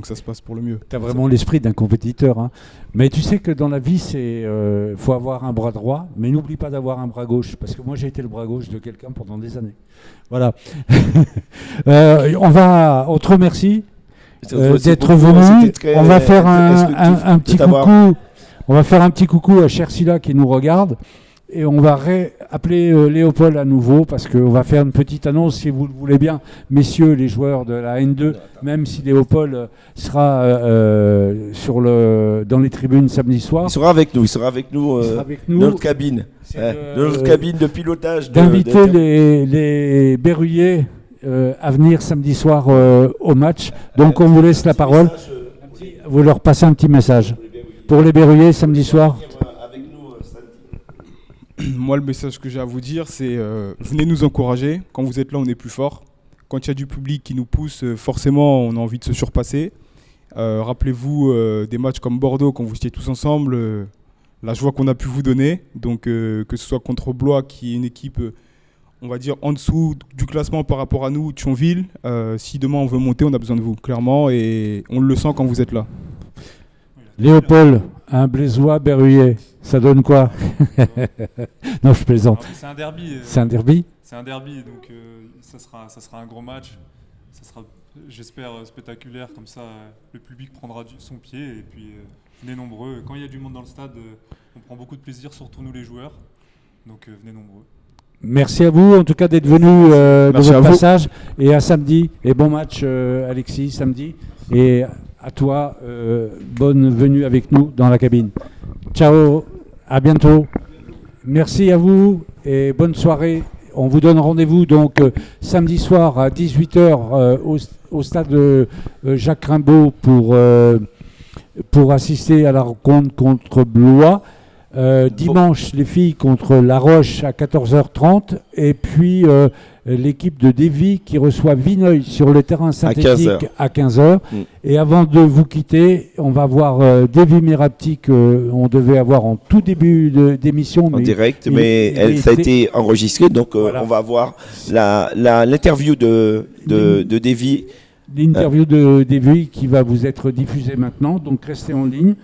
ça se passe pour le mieux. Tu as vraiment l'esprit d'un compétiteur. Hein. Mais tu sais que dans la vie, il faut avoir un bras droit, mais n'oublie pas d'avoir un bras gauche, parce que moi, j'ai été le bras gauche de quelqu'un pendant des années. Voilà. On te remercie d'être venu. On va faire un petit coucou. On va faire un petit coucou à Chersila qui nous regarde. Et on va appeler Léopold à nouveau parce qu'on va faire une petite annonce, si vous le voulez bien, messieurs les joueurs de la N2, même si Léopold sera dans les tribunes samedi soir. Il sera avec nous dans notre cabine. Dans notre cabine de pilotage. D'inviter les Berruyers à venir samedi soir au match. Donc on vous laisse la parole. Vous leur passez un petit message. Pour les Berruyers samedi soir. Moi, le message que j'ai à vous dire, c'est venez nous encourager. Quand vous êtes là, on est plus fort. Quand il y a du public qui nous pousse, forcément, on a envie de se surpasser. Rappelez-vous des matchs comme Bordeaux, quand vous étiez tous ensemble, la joie qu'on a pu vous donner. Donc, que ce soit contre Blois, qui est une équipe, on va dire, en dessous du classement par rapport à nous, Thionville. Si demain on veut monter, on a besoin de vous, clairement. Et on le sent quand vous êtes là. Léopold, un Blaisois Berruyer, ça donne quoi? Non, je plaisante. C'est un derby. C'est un derby. C'est un derby, donc ça sera un gros match. Ça sera, j'espère, spectaculaire. Comme ça, le public prendra son pied. Et puis, venez nombreux. Quand il y a du monde dans le stade, on prend beaucoup de plaisir, surtout nous les joueurs. Donc, venez nombreux. Merci à vous, en tout cas, d'être venu de votre passage. Et à samedi. Et bon match, Alexis, samedi. Et à toi, bonne venue avec nous dans la cabine. Ciao, à bientôt. Merci à vous et bonne soirée. On vous donne rendez-vous donc samedi soir à 18h au stade Jacques Rimbaud pour assister à la rencontre contre Blois. Dimanche, les filles contre La Roche à 14h30 et puis l'équipe de Dévy qui reçoit Vineuil sur le terrain synthétique à 15h. Et avant de vous quitter, on va voir Dévy Mérapti qu'on devait avoir en tout début d'émission. En direct, mais ça a été enregistré, donc voilà. On va voir l'interview de Dévy. L'interview de Dévy qui va vous être diffusée maintenant, donc restez en ligne.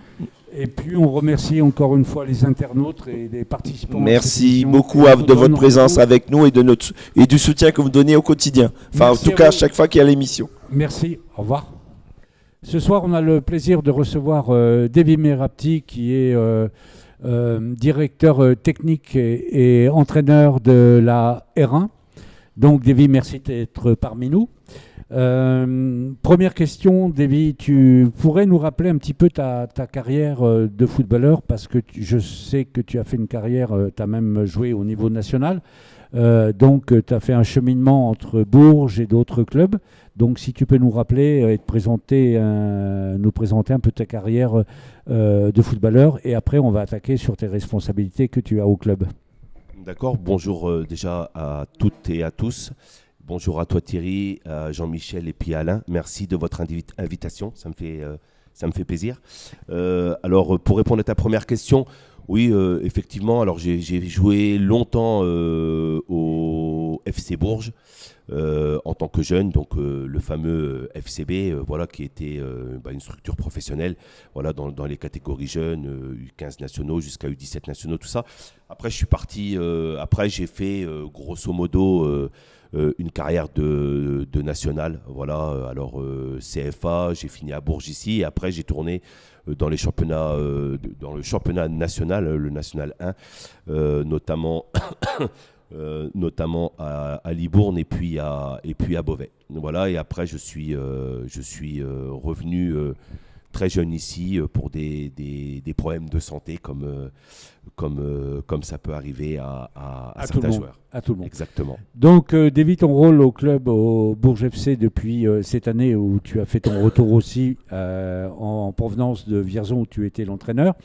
Et puis on remercie encore une fois les internautes et les participants. Merci beaucoup de votre présence avec nous et du soutien que vous donnez au quotidien. Enfin, merci en tout cas, à chaque fois qu'il y a l'émission. Merci, au revoir. Ce soir, on a le plaisir de recevoir Dévy Mérapti qui est directeur technique et entraîneur de la R1. Donc Dévy, merci d'être parmi nous. Première question, Dévy, tu pourrais nous rappeler un petit peu ta carrière de footballeur parce que je sais que tu as fait une carrière, tu as même joué au niveau national, donc tu as fait un cheminement entre Bourges et d'autres clubs. Donc si tu peux nous rappeler et nous présenter un peu ta carrière de footballeur et après on va attaquer sur tes responsabilités que tu as au club. D'accord, bonjour déjà à toutes et à tous. Bonjour à toi Thierry, Jean-Michel et puis Alain. Merci de votre invitation, ça me fait plaisir. Alors pour répondre à ta première question, Oui, effectivement. Alors j'ai joué longtemps au FC Bourges en tant que jeune, donc le fameux FCB, voilà, qui était une structure professionnelle, voilà, dans les catégories jeunes, U15 nationaux jusqu'à U17 nationaux, tout ça. Après, je suis parti. Après, j'ai fait grosso modo une carrière de national, voilà. Alors CFA, j'ai fini à Bourges ici, et après j'ai tourné dans les championnats, dans le championnat national, le national 1, notamment notamment à Libourne et puis à Beauvais. Voilà, et après je suis revenu très jeune ici pour des problèmes de santé comme ça peut arriver à certains joueurs. À tout le monde. Exactement. Donc, David, ton rôle au club, au Bourges FC depuis cette année où tu as fait ton retour aussi en provenance de Vierzon où tu étais l'entraîneur.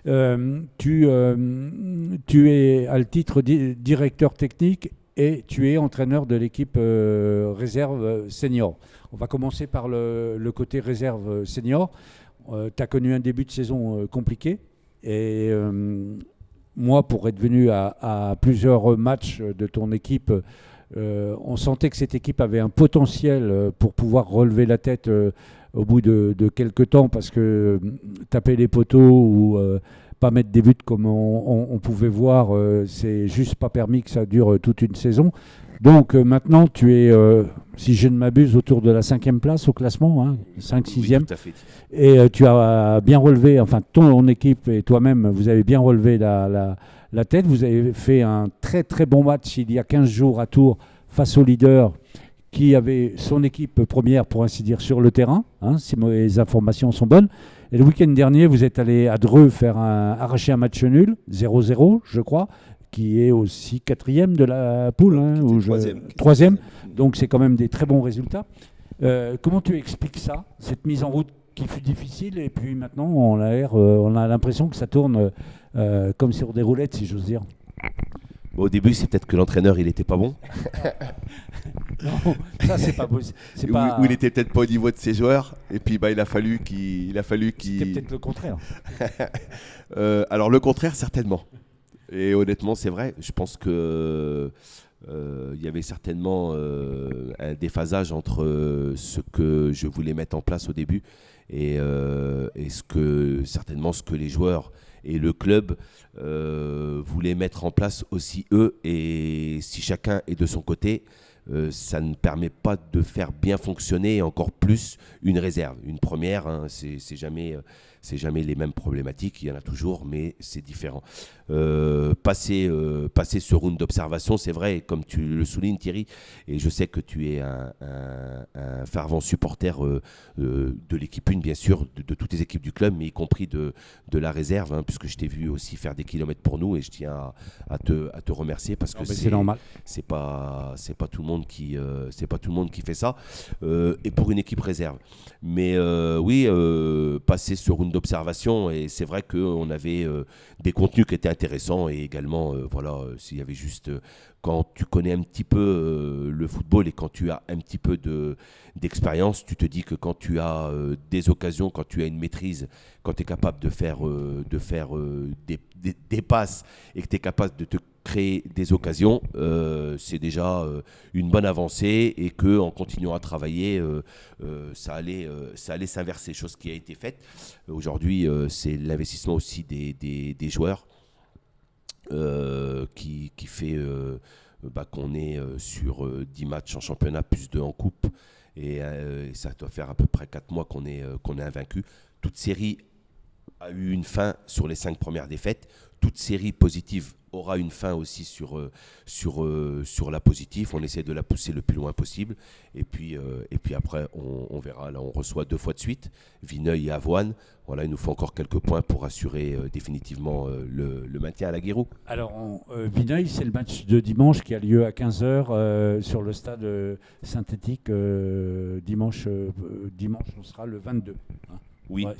Tu as le titre directeur technique et tu es entraîneur de l'équipe réserve senior. On va commencer par le côté réserve senior. Tu as connu un début de saison compliqué et moi, pour être venu à plusieurs matchs de ton équipe, on sentait que cette équipe avait un potentiel pour pouvoir relever la tête au bout de quelques temps, parce que taper les poteaux ou pas mettre des buts comme on pouvait voir, c'est juste pas permis que ça dure toute une saison. Donc maintenant, tu es, si je ne m'abuse, autour de la 5e place au classement, hein, 5-6e. Oui, tout à fait. Et tu as bien relevé, enfin ton équipe et toi-même, vous avez bien relevé la tête. Vous avez fait un très très bon match il y a 15 jours à Tours face au leader qui avait son équipe première, pour ainsi dire, sur le terrain, hein, si mes informations sont bonnes. Et le week-end dernier, vous êtes allé à Dreux arracher un match nul, 0-0, je crois, qui est aussi 4e de la poule. Hein, troisième. Donc c'est quand même des très bons résultats. Comment tu expliques ça, cette mise en route qui fut difficile, et puis maintenant on a l'impression que ça tourne comme sur des roulettes, si j'ose dire. Bon, au début, c'est peut-être que l'entraîneur, il n'était pas bon. Non, ça c'est pas possible. Ou il était peut-être pas au niveau de ses joueurs. Et puis il a fallu qu'il. C'était peut-être le contraire. Alors le contraire, certainement. Et honnêtement, c'est vrai. Je pense que il y avait certainement un déphasage entre ce que je voulais mettre en place au début et ce que les joueurs et le club voulaient mettre en place aussi eux. Et si chacun est de son côté, ça ne permet pas de faire bien fonctionner encore plus une réserve. Une première, hein, c'est jamais les mêmes problématiques, il y en a toujours, mais c'est différent. Passer ce round d'observation, c'est vrai, comme tu le soulignes Thierry, et je sais que tu es un fervent supporter de l'équipe 1, bien sûr, de toutes les équipes du club, mais y compris de la réserve, hein, puisque je t'ai vu aussi faire des kilomètres pour nous, et je tiens à te remercier, parce que c'est normal. C'est pas tout le monde qui fait ça, et pour une équipe réserve. Mais oui, passer ce round d'observation, et c'est vrai qu'on avait des contenus qui étaient intéressants, et également s'il y avait juste quand tu connais un petit peu le football et quand tu as un petit peu d'expérience, tu te dis que quand tu as des occasions, quand tu as une maîtrise, quand tu es capable de faire des passes et que tu es capable de te créer des occasions, c'est déjà une bonne avancée, et qu'en continuant à travailler, ça allait s'inverser, chose qui a été faite. Aujourd'hui, c'est l'investissement aussi des joueurs qui fait qu'on est sur 10 matchs en championnat, plus 2 en coupe, et ça doit faire à peu près 4 mois qu'on est invaincu. Toute série a eu une fin sur les 5 premières défaites. Toute série positive aura une fin aussi sur la positive. On essaie de la pousser le plus loin possible. Et puis après, on verra. Là, on reçoit 2 fois de suite, Vineuil et Avoine. Voilà, il nous faut encore quelques points pour assurer définitivement le maintien à la Guéroux. Alors, Vineuil, c'est le match de dimanche qui a lieu à 15h sur le stade synthétique. Dimanche, on sera le 22. Hein. Oui, ouais,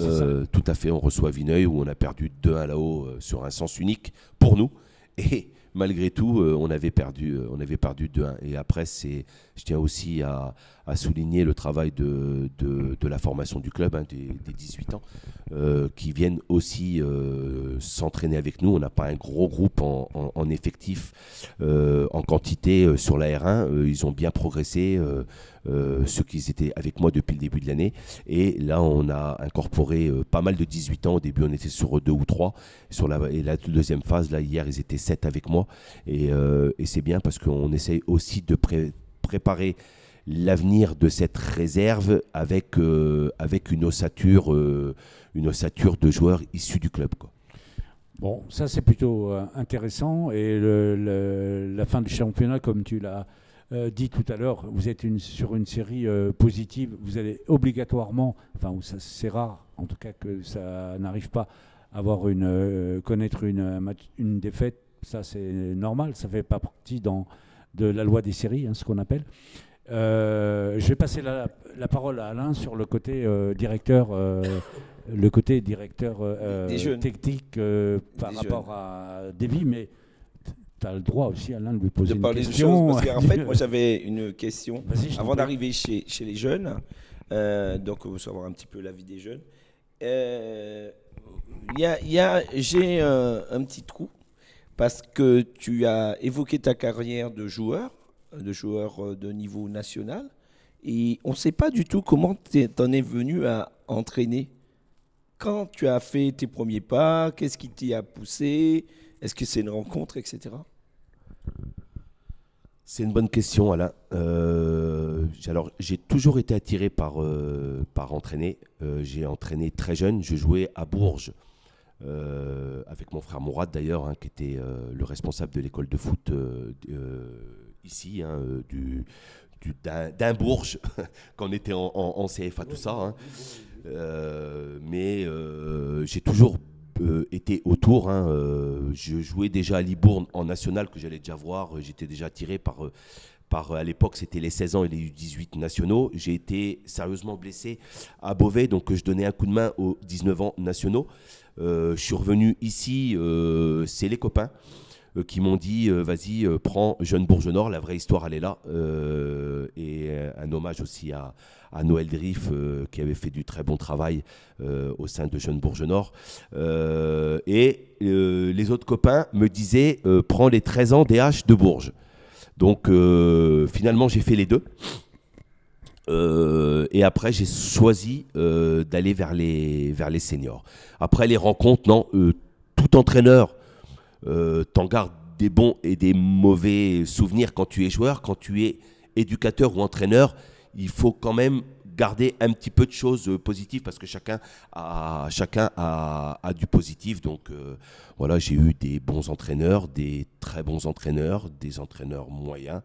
tout à fait. On reçoit Vineuil, où on a perdu 2-1 là-haut sur un sens unique pour nous. Et malgré tout, on avait perdu 2-1. Et après, je tiens aussi à souligner le travail de la formation du club, hein, des 18 ans, qui viennent aussi s'entraîner avec nous. On n'a pas un gros groupe en effectif, en quantité sur la R1. Ils ont bien progressé, ceux qui étaient avec moi depuis le début de l'année. Et là, on a incorporé pas mal de 18 ans. Au début, on était sur 2 ou 3. Et la deuxième phase, là, hier, ils étaient 7 avec moi. Et c'est bien parce qu'on essaye aussi de préparer l'avenir de cette réserve avec une ossature de joueurs issus du club, quoi. Bon, ça c'est plutôt intéressant. Et la fin du championnat, comme tu l'as dit tout à l'heure, vous êtes sur une série positive. Vous allez obligatoirement, c'est rare en tout cas que ça n'arrive pas, connaître une défaite. Ça c'est normal, ça fait pas partie de la loi des séries, hein, ce qu'on appelle. Je vais passer la parole à Alain sur le côté directeur technique par rapport à Davy, mais tu as le droit aussi, Alain, de lui poser une question. Parce qu'en fait, moi j'avais une question avant d'arriver chez les jeunes, donc savoir un petit peu la vie des jeunes. J'ai un petit trou parce que tu as évoqué ta carrière de joueur de niveau national, et on ne sait pas du tout comment tu en es venu à entraîner. Quand tu as fait tes premiers pas, qu'est-ce qui t'y a poussé? Est-ce que c'est une rencontre, etc.? C'est une bonne question, Alain. Alors, j'ai toujours été attiré par entraîner. J'ai entraîné très jeune. Je jouais à Bourges avec mon frère Mourad, d'ailleurs, hein, qui était le responsable de l'école de foot ici, hein, d'un Bourges, quand on était en CFA, tout ça. Hein. Mais j'ai toujours été autour. Hein, je jouais déjà à Libourne en national, que j'allais déjà voir. J'étais déjà attiré par à l'époque, c'était les 16 ans et les 18 nationaux. J'ai été sérieusement blessé à Beauvais, donc je donnais un coup de main aux 19 ans nationaux. Je suis revenu ici, c'est les copains qui m'ont dit vas-y, prends Jeune Bourges-Nord, la vraie histoire elle est là. Et un hommage aussi à Noël Driff qui avait fait du très bon travail au sein de Jeune Bourges-Nord. Et les autres copains me disaient prends les 13 ans DH de Bourges. Donc finalement j'ai fait les deux. Et après j'ai choisi d'aller vers les seniors. Après les rencontres, non, tout entraîneur t'en gardes des bons et des mauvais souvenirs quand tu es joueur. Quand tu es éducateur ou entraîneur, il faut quand même garder un petit peu de choses positives parce que chacun a du positif. Donc voilà, j'ai eu des bons entraîneurs, des très bons entraîneurs, des entraîneurs moyens.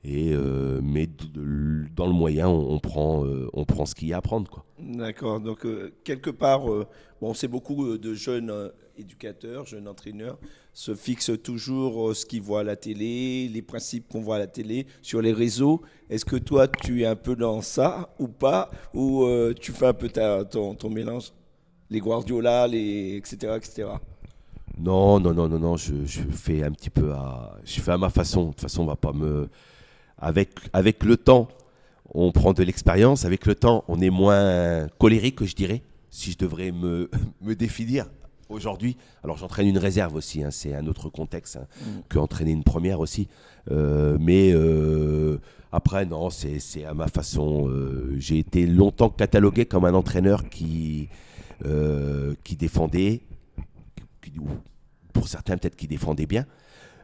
Mais dans le moyen, on prend ce qu'il y a à prendre, quoi. D'accord. Donc, quelque part, on sait beaucoup de jeunes éducateurs, jeunes entraîneurs se fixent toujours ce qu'ils voient à la télé, les principes qu'on voit à la télé, sur les réseaux. Est-ce que toi, tu es un peu dans ça ou pas? Ou tu fais un peu ton mélange? Les Guardiola, etc., etc. Non, je fais un petit peu je fais à ma façon. De toute façon, on va pas me... Avec le temps, on prend de l'expérience. Avec le temps, on est moins colérique, je dirais, si je devrais me définir aujourd'hui. Alors, j'entraîne une réserve aussi, hein, c'est un autre contexte qu'entraîner une première aussi. Mais après, non, c'est à ma façon. J'ai été longtemps catalogué comme un entraîneur qui défendait, pour certains peut-être qui défendait bien.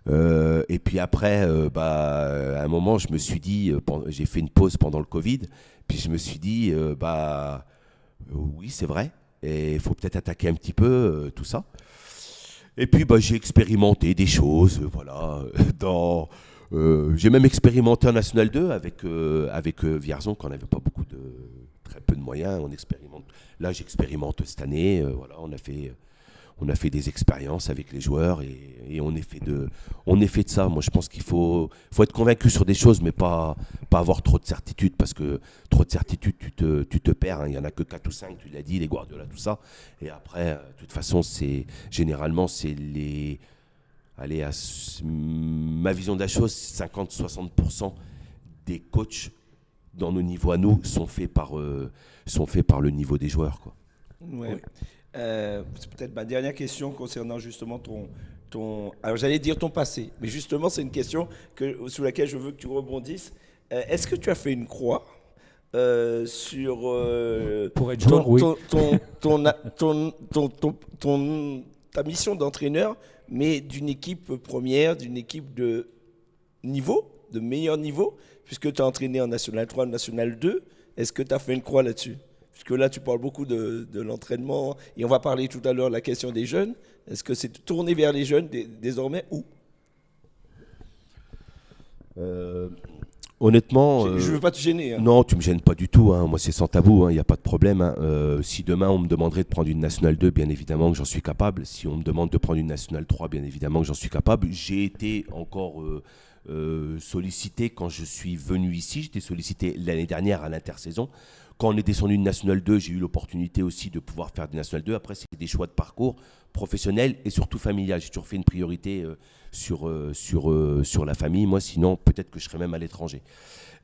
Et puis après, à un moment, je me suis dit, j'ai fait une pause pendant le Covid, puis je me suis dit, oui, c'est vrai, et il faut peut-être attaquer un petit peu tout ça. Et puis, j'ai expérimenté des choses, voilà. J'ai même expérimenté en National 2 avec Vierzon, quand on n'avait pas très peu de moyens. On expérimente. Là, j'expérimente cette année. Voilà, on a fait des expériences avec les joueurs et on est fait de ça. Moi, je pense qu'il faut être convaincu sur des choses, mais pas avoir trop de certitudes, parce que trop de certitudes, tu te perds. Hein. Il n'y en a que 4 ou 5, tu l'as dit, les Guardiola, tout ça. Et après, de toute façon, généralement, c'est ma vision de la chose, 50-60% des coachs dans nos niveaux à nous sont faits par le niveau des joueurs, quoi. Ouais. C'est peut-être ma dernière question concernant justement alors j'allais dire ton passé, mais justement c'est une question sous laquelle je veux que tu rebondisses. Est-ce que tu as fait une croix sur Pour être joueur, oui. Ta mission d'entraîneur, mais d'une équipe première, d'une équipe de meilleur niveau, puisque tu as entraîné en National 3, National 2. Est-ce que tu as fait une croix là-dessus? Puisque là, tu parles beaucoup de l'entraînement, et on va parler tout à l'heure de la question des jeunes. Est-ce que c'est tourné vers les jeunes désormais ou Honnêtement, je veux pas te gêner. Hein. Non, tu me gênes pas du tout. Hein. Moi, c'est sans tabou. Il n'y a pas de problème. Hein. Si demain on me demanderait de prendre une National 2, bien évidemment que j'en suis capable. Si on me demande de prendre une National 3, bien évidemment que j'en suis capable. J'ai été encore sollicité quand je suis venu ici. J'étais sollicité l'année dernière à l'intersaison. Quand on est descendu de National 2, j'ai eu l'opportunité aussi de pouvoir faire des National 2. Après, c'est des choix de parcours professionnel et surtout familial. J'ai toujours fait une priorité sur la famille. Moi, sinon, peut-être que je serais même à l'étranger.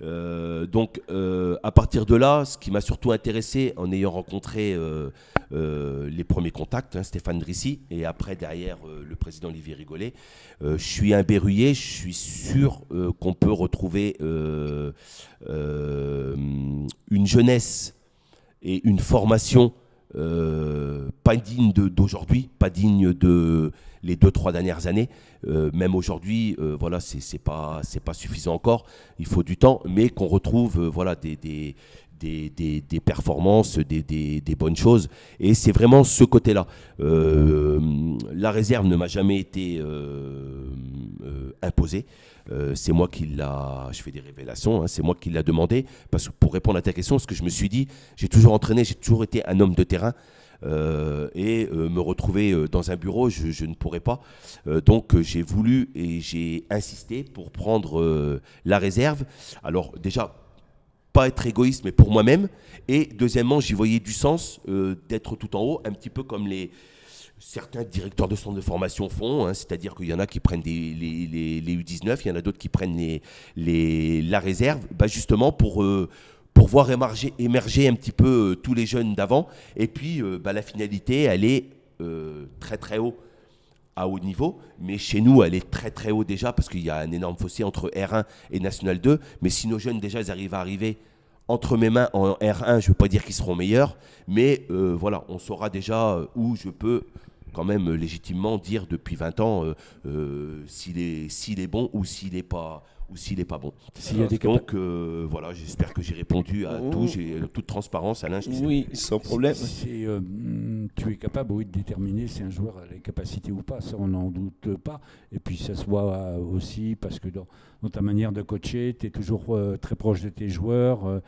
Donc, à partir de là, ce qui m'a surtout intéressé en ayant rencontré les premiers contacts, Stéphane Drissy, et après, derrière, le président Olivier Rigolet, je suis un berruyer. Je suis sûr qu'on peut retrouver une jeunesse et une formation pas digne d'aujourd'hui, pas digne de les 2-3 dernières années. Même aujourd'hui, voilà, c'est pas suffisant encore. Il faut du temps, mais qu'on retrouve voilà, des performances, des bonnes choses. Et c'est vraiment ce côté-là. La réserve ne m'a jamais été imposée. C'est moi qui je fais des révélations, c'est moi qui l'a demandé, parce que pour répondre à ta question, ce que je me suis dit, j'ai toujours entraîné, j'ai toujours été un homme de terrain, et me retrouver dans un bureau, je ne pourrais pas. Donc j'ai voulu et j'ai insisté pour prendre la réserve. Alors déjà, pas être égoïste, mais pour moi-même. Et deuxièmement, j'y voyais du sens d'être tout en haut, un petit peu comme certains directeurs de centres de formation font, c'est-à-dire qu'il y en a qui prennent les U19, il y en a d'autres qui prennent la réserve, justement pour voir émerger un petit peu tous les jeunes d'avant. Et puis la finalité, elle est très très haut, à haut niveau, mais chez nous, elle est très très haut déjà, parce qu'il y a un énorme fossé entre R1 et National 2. Mais si nos jeunes déjà ils arrivent à arriver entre mes mains en R1, je ne veux pas dire qu'ils seront meilleurs, mais voilà, on saura déjà où je peux quand même légitimement dire depuis 20 ans s'il est bon ou s'il n'est pas bon. Donc voilà, j'espère que j'ai répondu à tout. J'ai toute transparence, Alain. Oui, sans problème. Tu es capable, oui, de déterminer si un joueur a les capacités ou pas, ça on n'en doute pas. Et puis ça se voit aussi parce que dans ta manière de coacher, tu es toujours très proche de tes joueurs.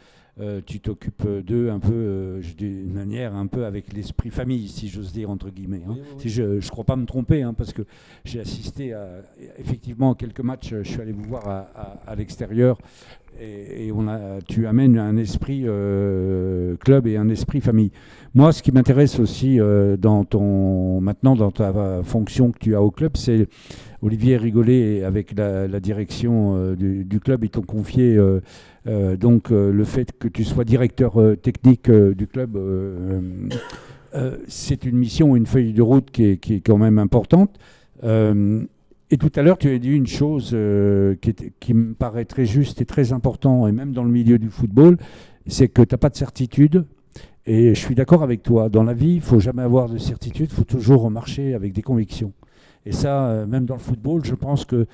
Tu t'occupes d'eux un peu d'une manière un peu avec l'esprit famille, si j'ose dire, entre guillemets. Oui. Si je ne crois pas me tromper, parce que j'ai assisté effectivement à quelques matchs. Je suis allé vous voir à l'extérieur et tu amènes un esprit club et un esprit famille. Moi, ce qui m'intéresse aussi dans ta fonction que tu as au club, c'est Olivier Rigolet, avec la direction du club, ils t'ont confié le fait que tu sois directeur technique du club. C'est une mission, une feuille de route qui est quand même importante. Et tout à l'heure, tu as dit une chose qui me paraît très juste et très important, et même dans le milieu du football, c'est que tu n'as pas de certitude. Et je suis d'accord avec toi. Dans la vie, il ne faut jamais avoir de certitude, il faut toujours marcher avec des convictions. Et ça, même dans le football, je pense que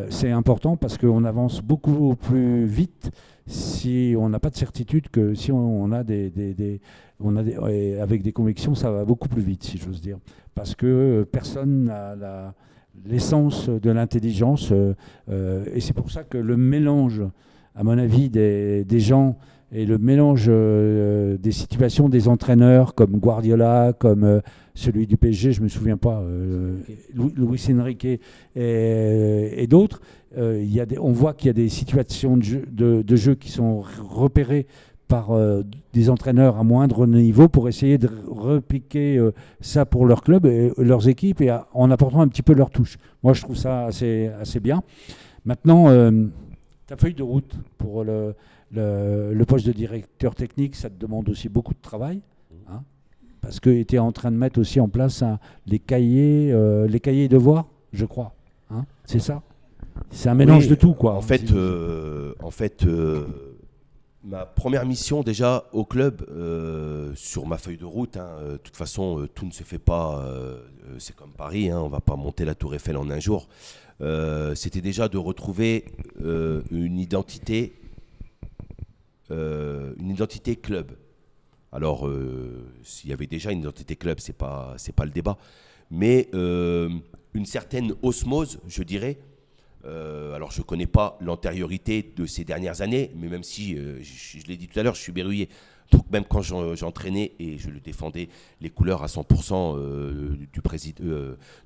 c'est important parce qu'on avance beaucoup plus vite si on n'a pas de certitude que si on a avec des convictions, ça va beaucoup plus vite, si j'ose dire. Parce que personne n'a l'essence de l'intelligence. Et c'est pour ça que le mélange, à mon avis, des gens et le mélange des situations des entraîneurs comme Guardiola, comme celui du PSG, je ne me souviens pas, Luis Enrique et d'autres, on voit qu'il y a des situations de jeu qui sont repérées par des entraîneurs à moindre niveau pour essayer de repiquer ça pour leur club et leurs équipes et en apportant un petit peu leur touche. Moi, je trouve ça assez bien. Maintenant, ta feuille de route pour le poste de directeur technique, ça te demande aussi beaucoup de travail, hein, parce que tu es en train de mettre aussi en place les cahiers devoirs, je crois. Hein, c'est ça? C'est un mélange de tout, quoi. En fait, ma première mission déjà au club, sur ma feuille de route, hein, de toute façon, tout ne se fait pas, c'est comme Paris, hein, on ne va pas monter la Tour Eiffel en un jour. C'était déjà de retrouver une identité club. Alors, s'il y avait déjà une identité club, c'est pas le débat, mais une certaine osmose, je dirais. Alors, je ne connais pas l'antériorité de ces dernières années, mais même si, je l'ai dit tout à l'heure, je suis berruyer. Donc, même quand j'entraînais et je le défendais les couleurs à 100%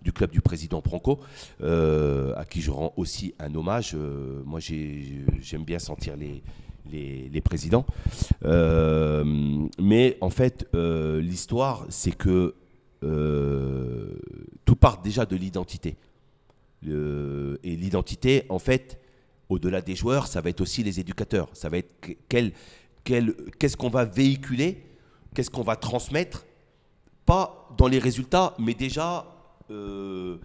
du club du président Branco, à qui je rends aussi un hommage. Moi, j'aime bien sentir les présidents. Mais en fait, l'histoire, c'est que tout part déjà de l'identité. Et l'identité, en fait, au-delà des joueurs, ça va être aussi les éducateurs. Ça va être qu'est-ce qu'on va véhiculer, qu'est-ce qu'on va transmettre, pas dans les résultats, mais déjà, je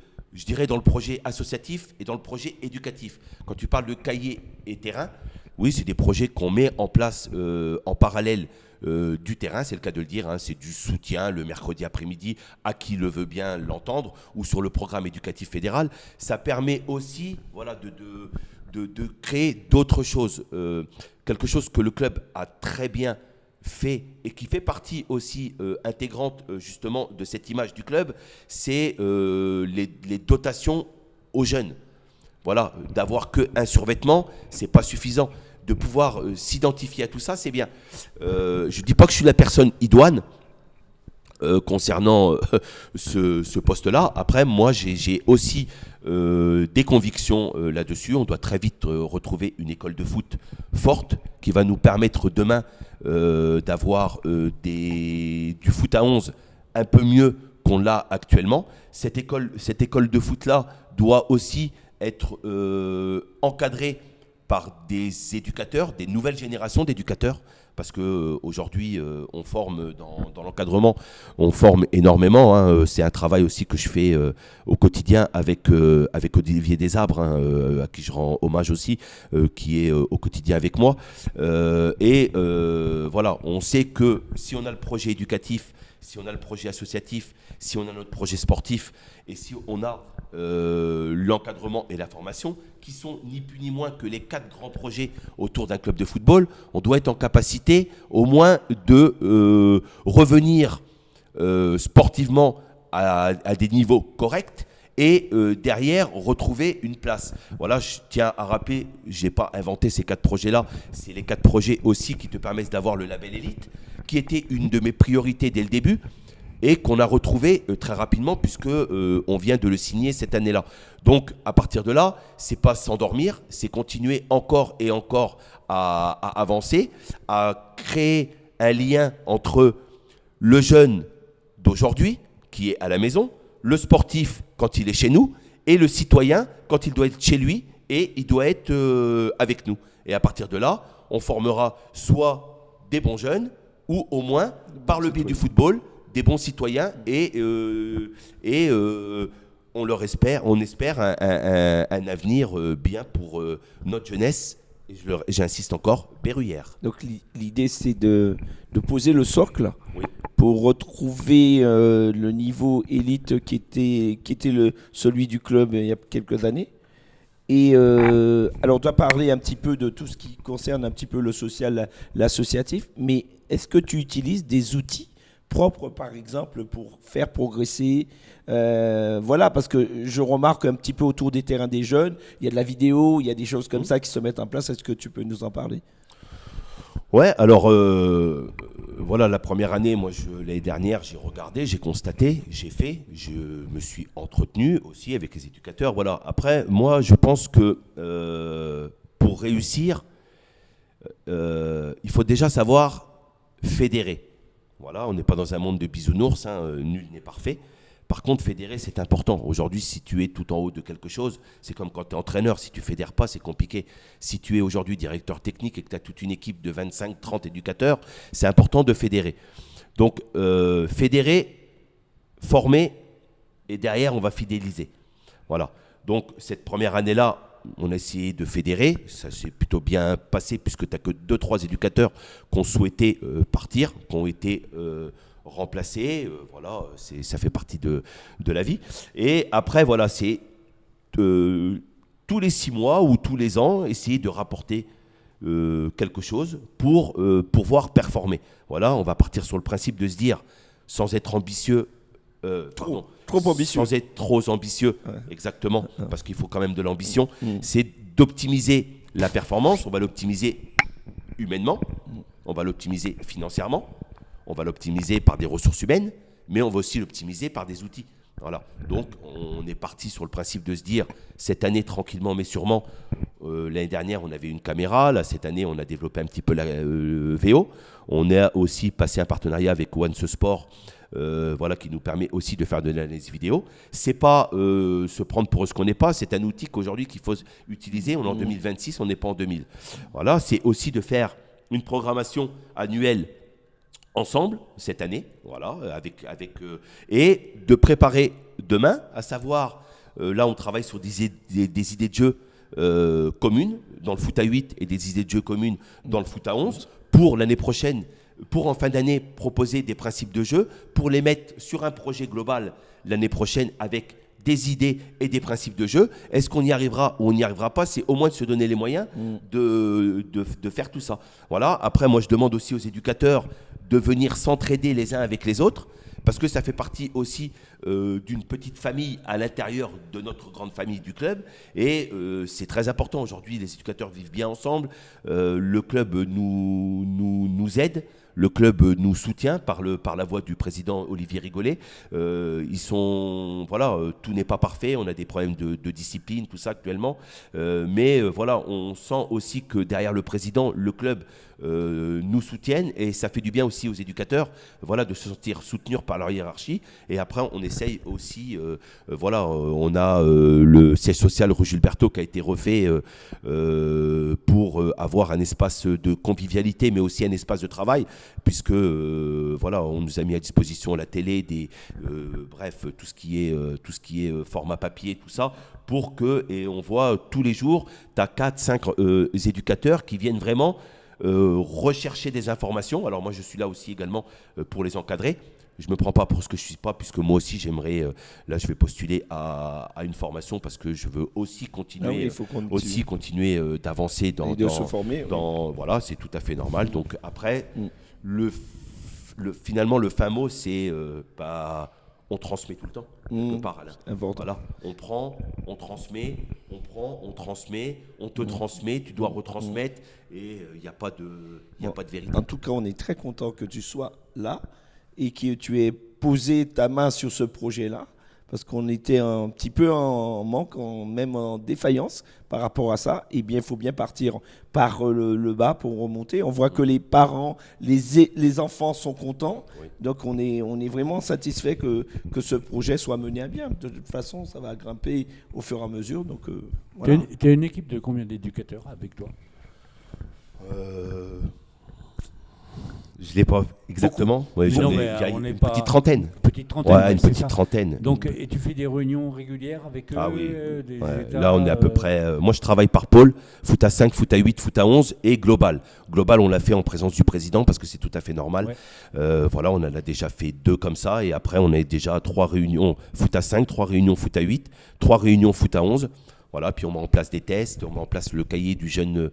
dirais, dans le projet associatif et dans le projet éducatif. Quand tu parles de cahier et terrain, oui, c'est des projets qu'on met en place en parallèle du terrain, c'est le cas de le dire, hein, c'est du soutien le mercredi après-midi à qui le veut bien l'entendre, ou sur le programme éducatif fédéral. Ça permet aussi, voilà, de créer d'autres choses, quelque chose que le club a très bien fait et qui fait partie aussi intégrante justement de cette image du club, c'est les dotations aux jeunes. Voilà, d'avoir qu'un survêtement, c'est pas suffisant. De pouvoir s'identifier à tout ça, c'est bien. Je ne dis pas que je suis la personne idoine concernant ce poste-là. Après, moi, j'ai aussi des convictions là-dessus. On doit très vite retrouver une école de foot forte qui va nous permettre demain d'avoir du foot à 11 un peu mieux qu'on l'a actuellement. Cette école de foot-là doit aussi être encadrée par des éducateurs, des nouvelles générations d'éducateurs, parce qu'aujourd'hui, on forme dans l'encadrement, on forme énormément. Hein, c'est un travail aussi que je fais au quotidien avec Olivier Desabres, hein, à qui je rends hommage aussi, qui est au quotidien avec moi. Voilà, on sait que si on a le projet éducatif, si on a le projet associatif, si on a notre projet sportif, et si on a l'encadrement et la formation, qui sont ni plus ni moins que les 4 grands projets autour d'un club de football, on doit être en capacité au moins de revenir sportivement à des niveaux corrects et derrière retrouver une place. Voilà, je tiens à rappeler, je n'ai pas inventé ces 4 projets-là, c'est les 4 projets aussi qui te permettent d'avoir le label élite, qui était une de mes priorités dès le début, et qu'on a retrouvé très rapidement puisque on vient de le signer cette année-là. Donc à partir de là, c'est pas s'endormir, c'est continuer encore et encore à avancer, à créer un lien entre le jeune d'aujourd'hui qui est à la maison, le sportif quand il est chez nous et le citoyen quand il doit être chez lui et il doit être avec nous. Et à partir de là, on formera soit des bons jeunes ou au moins par le biais du football des bons citoyens et on espère un avenir bien pour notre jeunesse, et j'insiste encore, berruyère. Donc l'idée c'est de poser le socle, Oui. pour retrouver le niveau élite qui était celui du club il y a quelques années. Et alors on doit parler un petit peu de tout ce qui concerne un petit peu le social, l'associatif, mais est-ce que tu utilises des outils propres, par exemple, pour faire progresser, voilà, parce que je remarque un petit peu autour des terrains des jeunes, il y a de la vidéo, il y a des choses comme ça qui se mettent en place. Est-ce que tu peux nous en parler ? Ouais, alors voilà, la première année, moi l'année dernière, j'ai regardé, j'ai constaté, j'ai fait, je me suis entretenu aussi avec les éducateurs. Voilà. Après, moi, je pense que pour réussir, il faut déjà savoir fédérer. Voilà, on n'est pas dans un monde de bisounours, nul n'est parfait. Par contre, fédérer, c'est important. Aujourd'hui, si tu es tout en haut de quelque chose, c'est comme quand tu es entraîneur. Si tu ne fédères pas, c'est compliqué. Si tu es aujourd'hui directeur technique et que tu as toute une équipe de 25, 30 éducateurs, c'est important de fédérer. Donc, fédérer, former, et derrière, on va fidéliser. Voilà. Donc, cette première année-là, on a essayé de fédérer. Ça s'est plutôt bien passé puisque tu n'as que 2-3 éducateurs qui ont souhaité partir, qui ont été remplacés. Voilà, ça fait partie de la vie. Et après, voilà, c'est tous les 6 mois ou tous les ans, essayer de rapporter quelque chose pour pouvoir performer. Voilà, on va partir sur le principe de se dire, sans être ambitieux, Trop ambitieux. Sans être trop ambitieux, Ouais. Exactement, parce qu'il faut quand même de l'ambition, c'est d'optimiser la performance. On va l'optimiser humainement, on va l'optimiser financièrement, on va l'optimiser par des ressources humaines, mais on va aussi l'optimiser par des outils. Voilà. Donc on est parti sur le principe de se dire, cette année tranquillement mais sûrement, l'année dernière on avait une caméra, là cette année on a développé un petit peu la VO, on a aussi passé un partenariat avec One Sport, voilà, qui nous permet aussi de faire de l'analyse vidéo. C'est pas se prendre pour ce qu'on n'est pas, c'est un outil qu'aujourd'hui qu'il faut utiliser. On est en 2026, on n'est pas en 2000. Voilà, c'est aussi de faire une programmation annuelle ensemble cette année, voilà, et de préparer demain, à savoir, là on travaille sur des idées de jeu communes dans le foot à 8 et des idées de jeu communes dans le foot à 11 pour l'année prochaine. Pour en fin d'année proposer des principes de jeu, pour les mettre sur un projet global l'année prochaine avec des idées et des principes de jeu. Est-ce qu'on y arrivera ou on n'y arrivera pas? C'est au moins de se donner les moyens de faire tout ça. Voilà. Après, moi, je demande aussi aux éducateurs de venir s'entraider les uns avec les autres, parce que ça fait partie aussi d'une petite famille à l'intérieur de notre grande famille du club. Et c'est très important. Aujourd'hui, les éducateurs vivent bien ensemble. Le club nous aide. Le club nous soutient par la voix du président Olivier Rigolet. Voilà, tout n'est pas parfait. On a des problèmes de discipline, tout ça actuellement. Mais voilà, on sent aussi que derrière le président, le club nous soutiennent, et ça fait du bien aussi aux éducateurs, voilà, de se sentir soutenus par leur hiérarchie. Et après, on essaye aussi, voilà, on a le siège social rue Gilberto qui a été refait pour avoir un espace de convivialité, mais aussi un espace de travail, puisque voilà, on nous a mis à disposition la télé, bref, tout ce qui est format papier, tout ça, pour que, et on voit tous les jours, tu as 4-5 éducateurs qui viennent vraiment rechercher des informations. Alors moi je suis là aussi également pour les encadrer. Je ne me prends pas pour ce que je ne suis pas, puisque moi aussi j'aimerais, là je vais postuler à une formation parce que je veux aussi continuer, d'avancer de se former. Voilà, c'est tout à fait normal. Donc après, finalement le fin mot c'est on transmet tout le temps, quelque part, Alain. Voilà, on prend, on transmet, on te transmet, tu dois retransmettre, et il n'y a pas de vérité. En tout cas, on est très content que tu sois là et que tu aies posé ta main sur ce projet-là, parce qu'on était un petit peu en manque, même en défaillance par rapport à ça. Eh bien, il faut bien partir par le bas pour remonter. On voit que les parents, les enfants sont contents. Oui. Donc, on est vraiment satisfait que ce projet soit mené à bien. De toute façon, ça va grimper au fur et à mesure. Donc, voilà. Tu as une équipe de combien d'éducateurs avec toi? Je ne l'ai pas exactement. Ouais, il y a une petite trentaine. Ouais, une petite trentaine. Donc, et tu fais des réunions régulières avec eux? Ah oui. Là, on est à peu près... moi, je travaille par pôle. Foot à 5, foot à 8, foot à 11 et global. Global, on l'a fait en présence du président parce que c'est tout à fait normal. Ouais. Voilà, on en a déjà fait 2 comme ça. Et après, on est déjà à 3 réunions foot à 5, 3 réunions foot à 8, 3 réunions foot à 11. Voilà, puis on met en place des tests, on met en place le cahier du jeune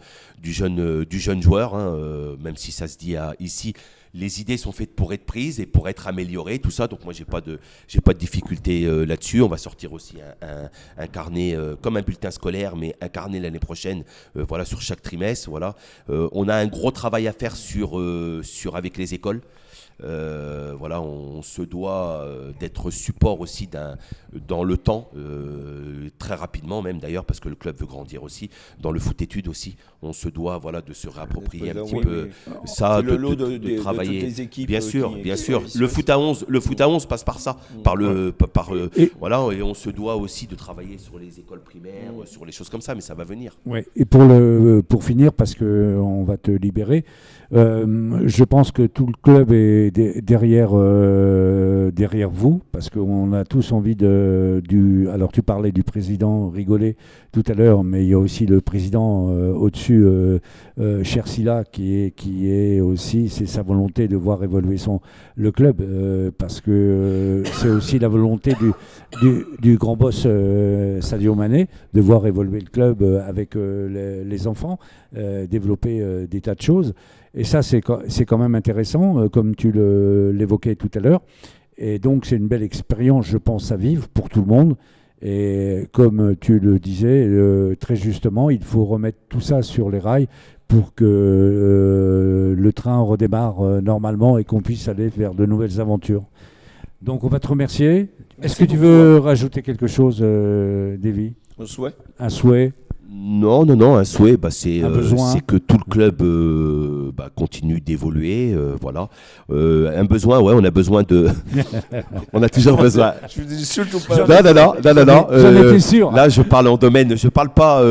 joueur, hein, même si ça se dit ici, les idées sont faites pour être prises et pour être améliorées, tout ça. Donc moi, j'ai pas de difficulté là-dessus. On va sortir aussi un carnet comme un bulletin scolaire, mais un carnet l'année prochaine, voilà, sur chaque trimestre. Voilà, on a un gros travail à faire avec les écoles. Voilà, on se doit d'être support aussi dans le temps, très rapidement même d'ailleurs, parce que le club veut grandir aussi. Dans le foot études aussi, on se doit voilà, de se réapproprier un petit peu ça, de travailler. Toutes les équipes bien sûr. qui Le foot à 11 passe par ça, voilà, et on se doit aussi de travailler sur les écoles primaires, sur les choses comme ça, mais ça va venir. Ouais. Et pour finir, parce qu'on va te libérer, je pense que tout le club est derrière vous, parce qu'on a tous envie alors tu parlais du président Rigolet tout à l'heure, mais il y a aussi le président au-dessus, Chersila, qui est aussi, c'est sa volonté de voir évoluer le club, parce que c'est aussi la volonté du grand boss Sadio Mané de voir évoluer le club avec les enfants, développer des tas de choses. Et ça, c'est quand même intéressant, comme tu l'évoquais tout à l'heure. Et donc, c'est une belle expérience, je pense, à vivre pour tout le monde. Et comme tu le disais très justement, il faut remettre tout ça sur les rails pour que le train redémarre normalement et qu'on puisse aller vers de nouvelles aventures. Donc, on va te remercier. Est-ce que tu veux rajouter quelque chose, Davy ? Un souhait ? Un souhait, c'est que tout le club continue d'évoluer, voilà. Un besoin, on a besoin de... on a toujours besoin. Je dis surtout pas. Non. J'en étais sûr. Là, je parle en domaine, je parle pas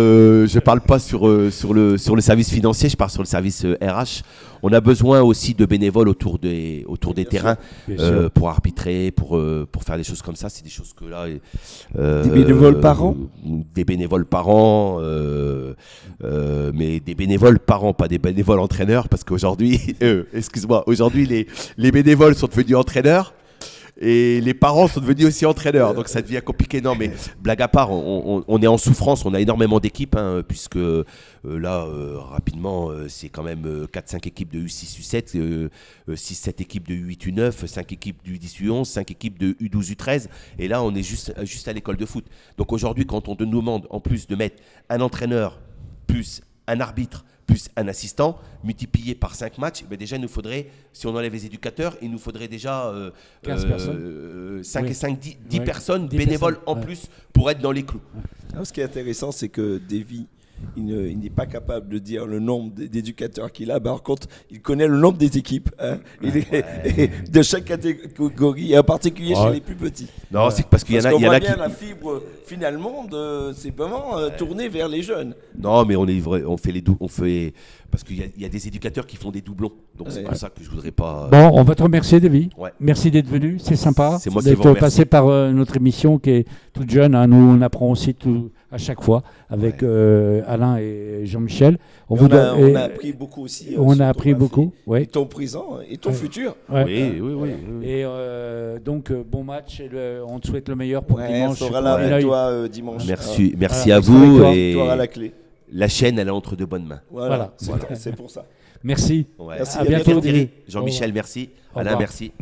sur le service financier, je parle sur le service RH. On a besoin aussi de bénévoles autour des terrains pour arbitrer, pour faire des choses comme ça. C'est des choses que là... des bénévoles par an ? Des bénévoles par an, mais des bénévoles par an, pas des bénévoles entraîneurs, parce qu'aujourd'hui, aujourd'hui les bénévoles sont devenus entraîneurs. Et les parents sont devenus aussi entraîneurs, donc ça devient compliqué. Non, mais blague à part, on est en souffrance, on a énormément d'équipes, puisque rapidement, c'est quand même 4-5 équipes de U6, U7, 6-7 équipes de U8, U9, 5 équipes de U10, U11, 5 équipes de U12, U13, et là, on est juste à l'école de foot. Donc aujourd'hui, quand on nous demande en plus de mettre un entraîneur, plus un arbitre, plus un assistant, multiplié par 5 matchs, déjà il nous faudrait, si on enlève les éducateurs, il nous faudrait déjà 15 personnes. 5 Oui. et 5, 10 Ouais. personnes 10 bénévoles personnes, en ouais. plus pour être dans les clous. Alors, ce qui est intéressant, c'est que Davy, il n'est pas capable de dire le nombre d'éducateurs qu'il a. Par contre, il connaît le nombre des équipes. De chaque catégorie, et en particulier chez les plus petits. Non, c'est parce qu'il y en a, Parce qu'on voit qui... bien la fibre, finalement, c'est vraiment tourné vers les jeunes. Non, mais on fait les parce qu'il y a des éducateurs qui font des doublons. Donc c'est pour ça que je voudrais pas... Bon, on va te remercier, Davy. Ouais. Merci d'être venu, c'est sympa. C'est moi qui vous d'être remercie. passé par notre émission qui est toute jeune. Nous, on apprend aussi tout à chaque fois avec Alain et Jean-Michel. On a appris beaucoup aussi. On a appris beaucoup. Et ton présent et ton futur. Ouais. Oui. Et donc, bon match. Et on te souhaite le meilleur pour dimanche. On sera là avec toi dimanche. Merci à vous. Et tu auras la clé. La chaîne, elle est entre de bonnes mains. Voilà. C'est pour ça. Merci. Ouais. Merci. À bientôt. Thierry. Jean-Michel, merci. Alain, merci.